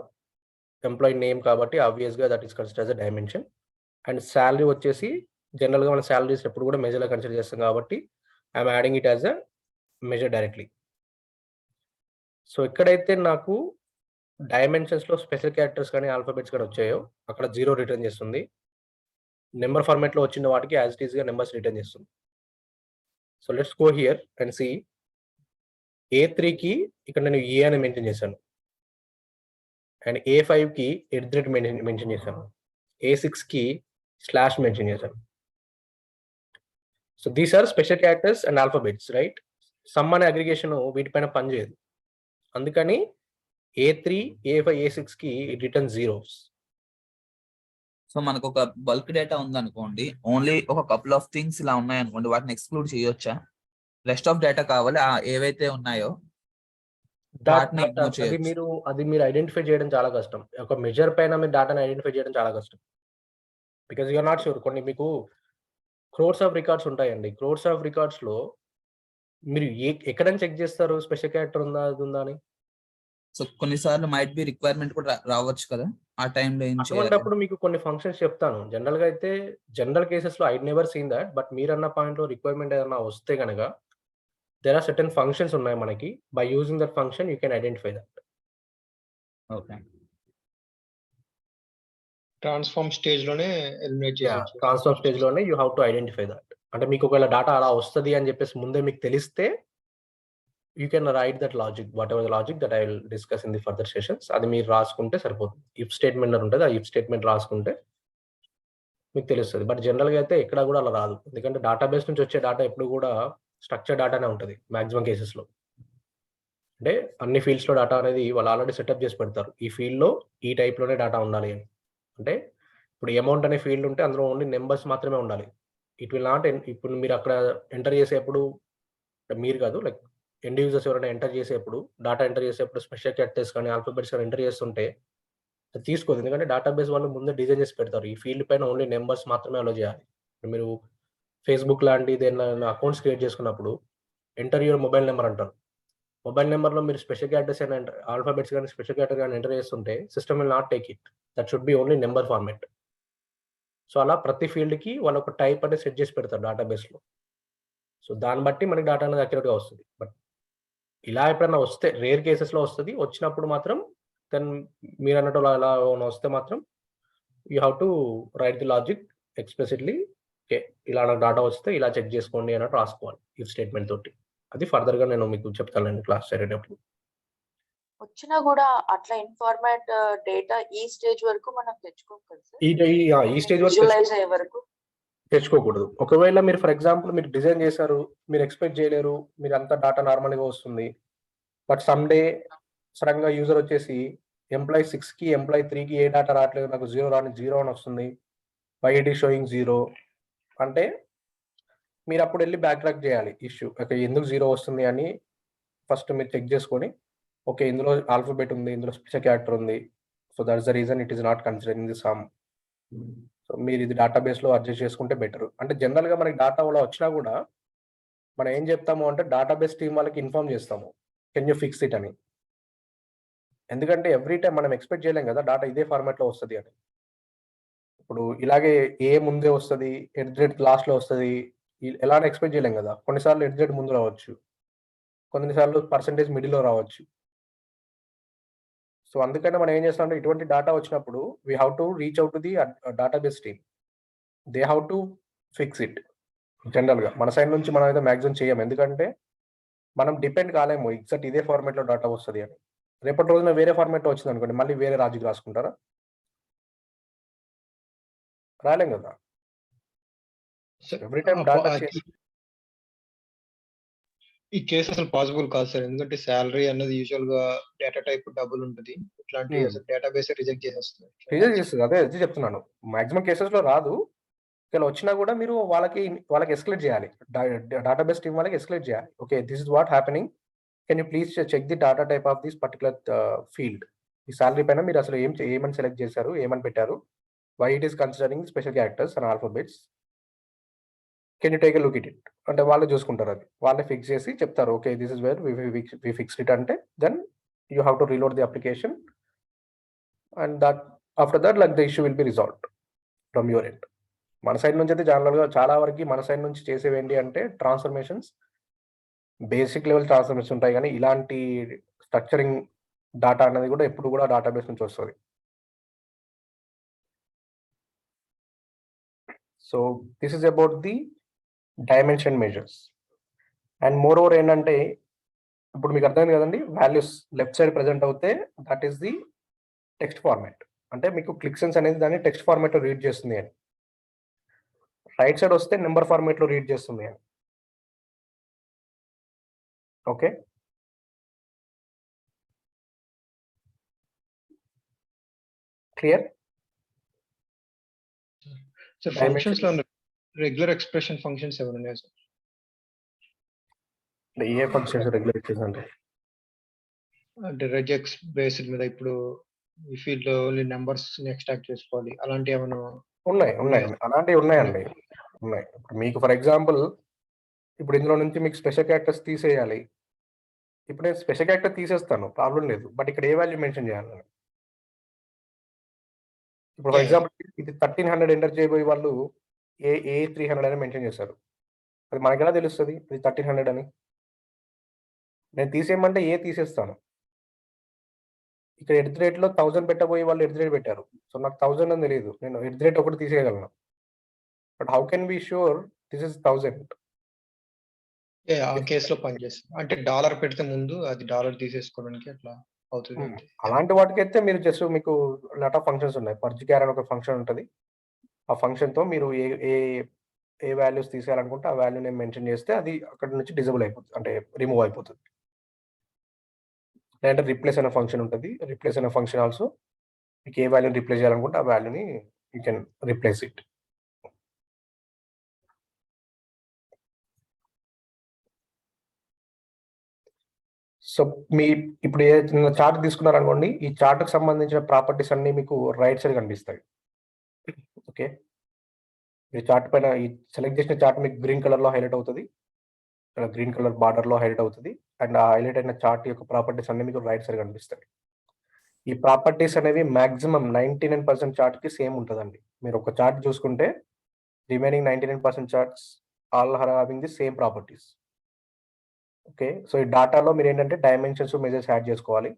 employee name కాబట్టి obvious గా that is considered as a dimension. And salary వచ్చేసి general గా మన salaries ఎప్పుడు కూడా measure గా consider చేస్తాం కాబట్టి I'm adding it as a measure directly. So ఎక్కడైతే నాకు డైమెన్షన్స్ లో స్పెషల్ క్యారెక్టర్స్ కానీ ఆల్ఫాబెట్స్ కానీ వచ్చాయో అక్కడ జీరో రిటర్న్ చేస్తుంది. నెంబర్ ఫార్మాట్ లో వచ్చిన వాటికి యాజ్ ఇట్ ఈస్ గా నెంబర్స్ రిటర్న్ చేస్తుంది. So let's go here and see. A3 కి ఇక్కడ నేను ఏ అని మెన్షన్ చేశాను, అండ్ A5 కి @ మెన్షన్ చేశాను, A6 కి స్లాష్ మెన్షన్ చేశాను. So these are special characters and alphabets, right? Sum అనే అగ్రిగేషన్ వీటిపైన పనిచేయదు. అందుకని A3, A5, A6 కి రిటర్న్ జీరోస్. సో మనకు ఒక బల్క్ డేటా ఉందనుకోండి, ఓన్లీ ఒక కపుల్ ఆఫ్ థింగ్స్ ఇలా ఉన్నాయనుకోండి, వాటిని ఎక్స్క్లూడ్ చేయొచ్చా? రెస్ట్ ఆఫ్ డేటా కావాలి ఏవైతే ఉన్నాయో అది మీరు ఐడెంటిఫై చేయడం చాలా కష్టం. ఒక మెజర్ పైన మీరు డేటాని ఐడెంటిఫై చేయడం చాలా కష్టం. Because you're not sure. కొన్ని మీకు క్రోర్స్ ఆఫ్ రికార్డ్స్ ఉంటాయండి. క్రోర్స్ ఆఫ్ రికార్డ్స్ లో మీరు ఎక్కడని చెక్ చేస్తారు స్పెషల్ క్యారెక్టర్ ఉందా అది ఉందా అని? సో కొన్నిసార్లు మైట్ బి రిక్వైర్మెంట్ కూడా రావచ్చు కదా, ఆ టైంలో ఏం చేయాలి? అటువంటప్పుడు మీకు కొన్ని ఫంక్షన్స్ చెప్తాను. జనరల్‌గా అయితే జనరల్ కేసెస్‌లో I never seen that. But మీరన్న పాయింట్‌లో రిక్వైర్మెంట్ ఏదైనా వస్తే గనక దేర్ ఆర్ సర్టెన్ ఫంక్షన్స్ ఉన్నాయి మనకి. By using that function you can identify that. Okay. Transform స్టేజ్‌లోనే ఎలిమినేట్ చేసేయొచ్చు. ట్రాన్స్‌ఫార్మ్ స్టేజ్‌లోనే you have to identify that. అంటే మీకు ఒకవేళ డేటా అలా వస్తది అని చెప్పేసి ముందే మీకు తెలిస్తే you can write that logic, whatever the logic that I will discuss in the further sessions. అది మీరు రాసుకుంటే సరిపోతుంది. ఇఫ్ స్టేట్మెంట్ అని ఉంటది. ఆ ఇఫ్ స్టేట్మెంట్ రాసుకుంటే మీకు తెలుస్తది. బట్ జనరల్‌గా అయితే ఎక్కడ కూడా అలా రాదు. ఎందుకంటే డేటాబేస్ నుంచి వచ్చే డేటా ఎప్పుడు కూడా స్ట్రక్చర్డ్ డేటానే ఉంటది మాక్సిమం కేసెస్‌లో. అంటే అన్ని ఫీల్డ్స్‌లో డేటా అనేది వాళ్ళు ఆల్రెడీ సెటప్ చేసి పెడతారు. ఈ ఫీల్డ్‌లో ఈ టైప్‌లోనే డేటా ఉండాలి అని. అంటే ఇప్పుడు అమౌంట్ అనే ఫీల్డ్ ఉంటే అందులో ఓన్లీ నంబర్స్ మాత్రమే ఉండాలి. ఇట్ విల్ నాట్ ఇప్పుడు మీరు అక్కడ ఎంటర్ చేసేప్పుడు మీరు కాదు, లైక్ ఎండ్ యూజర్స్ ఎవరైనా ఎంటర్ చేసేప్పుడు డేటా ఎంటర్ చేసేప్పుడు స్పెషల్ క్యారెక్టర్స్ కానీ ఆల్ఫాబెట్స్ కానీ ఎంటర్ చేస్తుంటే అది తీసుకోదు. ఎందుకంటే డేటాబేస్ వాళ్ళు ముందే డిజైన్ చేసి పెడతారు. ఈ ఫీల్డ్ పైన ఓన్లీ నంబర్స్ మాత్రమే అలో చేయాలి. మీరు ఫేస్‌బుక్ లాంటి దేనిలో అకౌంట్స్ క్రియేట్ చేసుకున్నప్పుడు ఎంటర్ యువర్ మొబైల్ నంబర్ అంటారు. మొబైల్ నంబర్‌లో మీరు స్పెషల్ క్యారెక్టర్స్ అయినా ఆల్ఫాబెట్స్ గాని, స్పెషల్ క్యారెక్టర్ గాని ఎంటర్ చేస్తుంటే system will not take it. That should be only number format. So, అలా ప్రతి ఫీల్డ్‌కి వాళ్ళు ఒక టైప్ అనేది సెట్ చేసి పెడతారు డేటాబేస్‌లో. సో, దాన్ని బట్టి మనకి డేటా అనేది అక్యురేట్‌గా వస్తది. బట్ ఇలా ఎప్పుడన్నా వస్తే రేర్ కేసెస్‌లో వస్తది. వచ్చినప్పుడు మాత్రం దెన్ మీరన్నట్టు అలా ఏమైనా వస్తే మాత్రం you have to right the logic explicitly. Okay. ఇలా నాకు డేటా వస్తే ఇలా చెక్ చేసుకోండి అన్నట్టు రాసుకోవాలి ఇఫ్ స్టేట్మెంట్ తోటి. అది ఫర్దర్‌గా నేను మీకు చెప్తానండి క్లాస్ జరిగేటప్పుడు. వచ్చినా కూడా అట్లా ఇన్ఫార్మాట్ డేటా ఈ స్టేజ్ వరకు మనం తెచ్చుకోం కదా సార్? ఈ స్టేజ్ వరకు విజువలైజ్ అయ్యే వరకు తెచ్చుకోకూడదు. ఒకవేళ మీరు ఫర్ ఎగ్జాంపుల్ మీరు డిజైన్ చేశారు. మీరు ఎక్స్‌పెక్ట్ చేయలేరు. మీరంతా డేటా నార్మల్‌గా వస్తుంది. బట్ సమ్ డే సడెన్‌గా యూజర్ వచ్చేసి ఎంప్లాయీ 6కి, ఎంప్లాయీ 3కి ఏ డేటా రావట్లేదు. నాకు 0 అని వస్తుంది. వై ఇట్ ఈస్ షోయింగ్ 0 అంటే మీరప్పుడు ఎళ్లి బ్యాక్ ట్రాక్ చేయాలి ఇష్యూ. ఓకే. ఎందుకు 0 వస్తుంది అని ఫస్ట్ మీరు చెక్ చేసుకొని, ఓకే. ఇందులో ఆల్ఫాబెట్ ఉంది. ఇందులో స్పెషల్ క్యారెక్టర్ ఉంది. So, that's the reason it is not considering the some. So, మీరు ఇది డేటాబేస్‌లో అడ్జస్ట్ చేసుకుంటే బెటర్. అంటే జనరల్‌గా మనకి డేటా అలా వచ్చినా కూడా మనం ఏం చెప్తాము అంటే డేటాబేస్ టీమ్ వాళ్ళకి ఇన్ఫార్మ్ చేస్తాము. కెన్ యూ ఫిక్స్ ఇట్ అని. ఎందుకంటే ఎవ్రీ టైమ్ మనం ఎక్స్‌పెక్ట్ చేయలేం కదా! డేటా ఇదే ఫార్మాట్‌లో వస్తది అని. ఇప్పుడు ఇలాగే ముందే వస్తది, లాస్ట్‌లో వస్తది. ఎలా అని ఎక్స్‌పెక్ట్ చేయలేం కదా! కొన్నిసార్లు ముందు రావచ్చు. కొన్నిసార్లు పర్సెంటేజ్ మిడిల్‌లో రావచ్చు. సో, అందుకనే మనం ఏం చేస్తామంటే ఇటువంటి డేటా వచ్చినప్పుడు we have to reach out to the database team. They have to fix it. జనరల్‌గా మన సైడ్ నుంచి మనం అయితే మాక్సిమం చేయం. ఎందుకంటే మనం డిపెండ్ కాలేము ఎగ్జాక్ట్ ఇదే ఫార్మాట్‌లో డేటా వస్తది అని. రేపటి రోజున వేరే ఫార్మాట్‌లో వచ్చిందనుకోండి మళ్ళీ వేరే లాజిక్ రాసుకుంటారా? రాలేం కదా! సార్ ఎవ్రీ టైమ్ డేటా ఈ కేస్ అసలు పాసిబుల్ కాదు సార్. ఎందుకంటే సాలరీ అన్నది యూజువల్‌గా డేటా టైప్ డబుల్ ఉంటది. ఇట్లాంటివి అసలు డేటాబేసే రిజెక్ట్ చేసేస్తది. రిజెక్ట్ చేస్తది. అదే చెప్తున్నాను. మాక్సిమం కేసెస్‌లో రాదు. ఒకవేళ వచ్చినా కూడా మీరు వాళ్ళకి ఎస్కలేట్ చేయాలి. డేటాబేస్ టీమ్ వాళ్ళకి ఎస్కలేట్ చేయాలి. Okay. This is what happening. Can you please check the data type of this particular field. ఈ సాలరీ పైన మీరు అసలు ఏమని సెలెక్ట్ చేశారు? ఏమని పెట్టారు? Why it is considering special characters and alphabets. Can you take a look at it. అంటే వాళ్ళే చూసుకుంటారు అది. వాళ్ళే ఫిక్స్ చేసి చెప్తారు. Okay. This is where we fixed it అంటే then you have to reload the application and after that like the issue will be resolved from your end. మన side నుంచి అయితే జనరల్‌గా చాలా వరకి మన సైడ్ నుంచి చేసేవేంటి అంటే ట్రాన్స్‌ఫర్మేషన్స్, బేసిక్ లెవెల్ ట్రాన్స్‌ఫర్మేషన్స్ ఉంటాయి గానీ, ఇలాంటి స్ట్రక్చరింగ్ డేటా అనేది కూడా ఎప్పుడు కూడా డేటాబేస్ నుంచి వస్తది. So, this is about the dimension measures. And more over ఏంటంటే, ఇప్పుడు మీకు అర్థమైంది కదండీ! వాల్యూస్ లెఫ్ట్ సైడ్ ప్రెజెంట్ అవుతే that is the text format. అంటే మీకు క్లిక్ సెన్స్ అనేది దాన్ని టెక్స్ట్ ఫార్మాట్‌లో రీడ్ చేస్తుంది అని. రైట్ సైడ్ వస్తే నంబర్ ఫార్మాట్‌లో రీడ్ చేస్తుంది అని. ఓకే. క్లియర్? సార్ ఫంక్షన్స్‌లో రెగ్యులర్ ఎక్స్‌ప్రెషన్ ఫంక్షన్స్ ఏమైనా ఉన్నాయా సార్? ఏ ఫంక్షన్స్ రెగ్యులర్ అంటే? అంటే రెజెక్స్ బేస్డ్ మీద ఇప్పుడు ఈ ఫీల్డ్‌లో ఓన్లీ నంబర్స్‌ని ఎక్స్ట్రాక్ట్ చేసుకోవాలి. అలాంటివి ఏమైనా ఉన్నాయి. అలాంటివి ఉన్నాయండి. ఉన్నాయి. మీకు ఫర్ ఎగ్జాంపుల్ ఇప్పుడు ఇందులో నుంచి మీకు స్పెషల్ క్యారెక్టర్స్ తీసేయాలి. ఇప్పుడు నేను స్పెషల్ క్యారెక్టర్ తీసేస్తాను, ప్రాబ్లం లేదు. బట్ ఇక్కడ ఏ వాల్యూ మెన్షన్ చేయాలి? ఇప్పుడు ఫర్ ఎగ్జాంపుల్ ఇది 1300 ఎంటర్ చేయబోయే వాళ్ళు ఏ 300 అని మెన్షన్ చేశారు. అది మనకెలా తెలుస్తుంది ఇది 1300 అని? నేను తీసేయమంటే ఏ తీసేస్తాను. ఇక్కడ ఎట్ ది రేట్లో 1000 పెట్టబోయే వాళ్ళు ఎట్ ది రేట్ పెట్టారు. సో నాకు 1000 అని తెలియదు, నేను ఎట్ ది రేట్ ఒకటి తీసేయగలను. But how can be sure this is 1000? ఆ కేసులో పనిచేస్తుంది. అంటే డాలర్ పెడితే ముందు అది డాలర్ తీసేసుకోవడానికి అట్లా అవుతుంది. అలాంటి వాటికైతే మీరు జస్ట్ మీకు లాట్ ఆఫ్ ఫంక్షన్స్ ఉన్నాయి. పర్జికార్ అని ఒక ఫంక్షన్ ఉంటుంది. ఆ ఫంక్షన్తో మీరు ఏ వాల్యూస్ తీసేయాలనుకుంటే ఆ వాల్యూ నేను మెన్షన్ చేస్తే అది అక్కడ నుంచి డిజబుల్ అయిపోతుంది, అంటే రిమూవ్ అయిపోతుంది. లేదంటే రిప్లేస్ అనే ఫంక్షన్ ఉంటుంది. రిప్లేస్ అనే ఫంక్షన్ ఆల్సో మీకు ఏ వాల్యూని రిప్లేస్ చేయాలనుకుంటే ఆ వాల్యూని you can replace it. So మీ ఇప్పుడు ఏదైతే చార్ట్ తీసుకున్నారనుకోండి, ఈ చార్ట్కి సంబంధించిన ప్రాపర్టీస్ అన్ని మీకు రైట్ సైడ్ కనిపిస్తాయి. ఓకే, ఈ చార్ట్ పైన ఈ సెలెక్ట్ చేసిన చార్ట్ మీకు గ్రీన్ కలర్లో హైలైట్ అవుతుంది, ఇక్కడ గ్రీన్ కలర్ బార్డర్లో హైలైట్ అవుతుంది. అండ్ ఆ హైలైట్ అయిన చార్ట్ యొక్క ప్రాపర్టీస్ అన్ని మీకు రైట్ సైడ్ కనిపిస్తాయి. ఈ ప్రాపర్టీస్ అనేవి మాక్సిమం 99% చార్ట్కి సేమ్ ఉంటుందండి. మీరు ఒక చార్ట్ చూసుకుంటే remaining 99% charts all are having the same properties. Okay, so ఈ డాటాలో మీరు ఏంటంటే డైమెన్షన్స్ మెజర్స్ యాడ్ చేసుకోవాలి.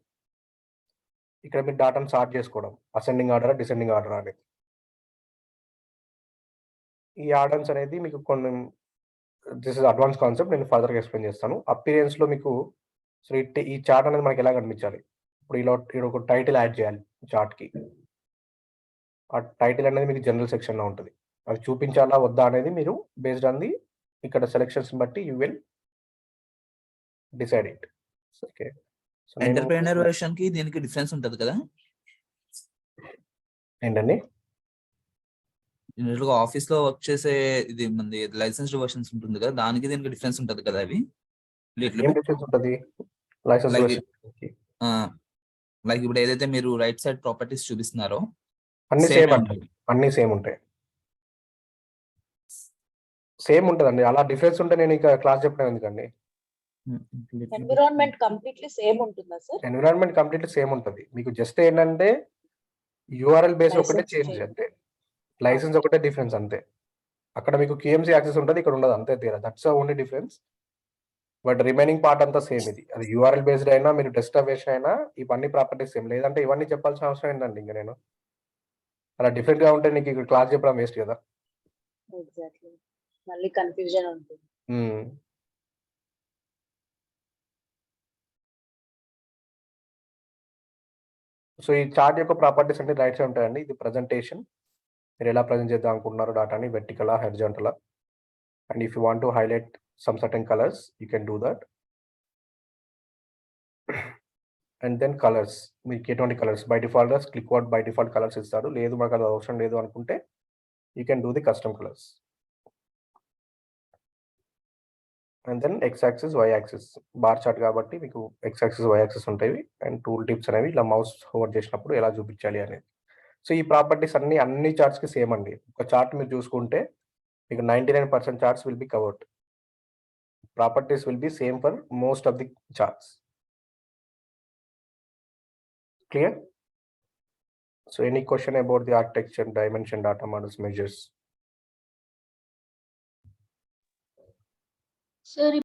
ఇక్కడ మీరు డాటాను సార్ట్ చేసుకోవడం, అసెండింగ్ ఆర్డర్ డిసెండింగ్ ఆర్డర్ అనేది. ఈ ఆర్డర్స్ అనేది మీకు కొన్ని దిస్ ఇస్ అడ్వాన్స్ కాన్సెప్ట్, నేను ఫర్దర్గా ఎక్స్ప్లెయిన్ చేస్తాను. అపీరియన్స్లో మీకు సో ఈ చార్ట్ అనేది మనకి ఎలా కనిపించాలి, ఇప్పుడు ఇలా ఒక టైటిల్ యాడ్ చేయాలి చార్ట్కి. ఆ టైటిల్ అనేది మీకు జనరల్ సెక్షన్లో ఉంటుంది. అది చూపించాలా వద్దా అనేది మీరు బేస్డ్ ఆన్ ది ఇక్కడ సెలెక్షన్స్ బట్టి you will decide it. Okay, so entrepreneur version కి దీనికి డిఫరెన్స్ ఉంటది కదా? ఏంటండి? జనరల్‌గా ఆఫీస్ లో వర్క్ చేసే ఇది మంది లైసెన్స్డ్ వెర్షన్స్ ఉంటుంది కదా, దానికి దీనికి డిఫరెన్స్ ఉంటది కదా? అవి ఏం డిఫరెన్స్ ఉంటుంది లైసెన్స్ వెర్షన్‌కి? లైక్ ఇప్పుడు ఏదైతే మీరు రైట్ సైడ్ ప్రాపర్టీస్ చూపిస్తున్నారో అన్ని సేమ్ అండి, అన్ని సేమ్ ఉంటాయి, సేమ్ ఉంటుందండి. అలా డిఫరెన్స్ ఉంటే నేను ఇంకా క్లాస్ చెప్పడం ఎందుకండి? ఎన్విరాన్మెంట్ కంప్లీట్లీ సేమ్ ఉంటుందా సార్? ఎన్విరాన్మెంట్ కంప్లీట్లీ సేమ్ ఉంటుంది. మీకు జస్ట్ ఏంటంటే యూఆర్ఎల్ బేస్ ఒకటే చేంజ్, అంతే. లైసెన్స్ ఒకటే డిఫరెన్స్ అంతే. అక్కడ మీకు QMC యాక్సెస్ ఉంటుంది, ఇక్కడ ఉండదు, అంతే తేడా. That's only difference. But remaining part అంతా సేమ్. ఇది అది యూఆర్ఎల్ బేస్డ్ అయినా మీరు డెస్క్టాప్ వేసిన అయినా ఇవన్నీ ప్రాపర్టీస్ సేమ్. లేదంటే ఇవన్నీ చెప్పాల్సిన అవసరం ఏంటండి ఇంకా నేను? అలా డిఫరెంట్ గా ఉంటే నీకు ఇక్కడ క్లాస్ చెప్పడం వేస్ట్ కదా. ఎగ్జాక్ట్లీ, మళ్ళీ కన్ఫ్యూజన్ ఉంటుంది. సో ఈ చార్ట్ యొక్క ప్రాపర్టీస్ అన్ని రైట్ సైడ్ ఉంటాయండి. ఇది ప్రజెంటేషన్, మీరు ఎలా ప్రజెంట్ చేద్దాం అనుకుంటున్నారు డాటాని, వెర్టికలా హారిజాంటలా. And if you want to highlight some certain colours you can do that. And then colours, మీకు ఎటువంటి కలర్స్ బై డిఫాల్ట్గా Qlik out by default colours ఇస్తాడు. లేదు మాకు అది అవసరం లేదు అనుకుంటే you can do the custom colours. And then X axis Y axis, bar chart కాబట్టి మీకు ఎక్స్ యాక్సిస్ వై యాక్సిస్ ఉంటాయి. అండ్ టూల్ టిప్స్ అనేవి ఇలా మౌస్ హోవర్ చేసినప్పుడు ఎలా చూపించాలి అనేది. సో ఈ ప్రాపర్టీస్ అన్ని చార్ట్స్కి సేమ్ అండి. ఒక చార్ట్ మీరు చూసుకుంటే మీకు 99% charts will be covered. Properties will be same for most of the charts. Clear? So any question about the architecture, dimension, data models, measures? Sir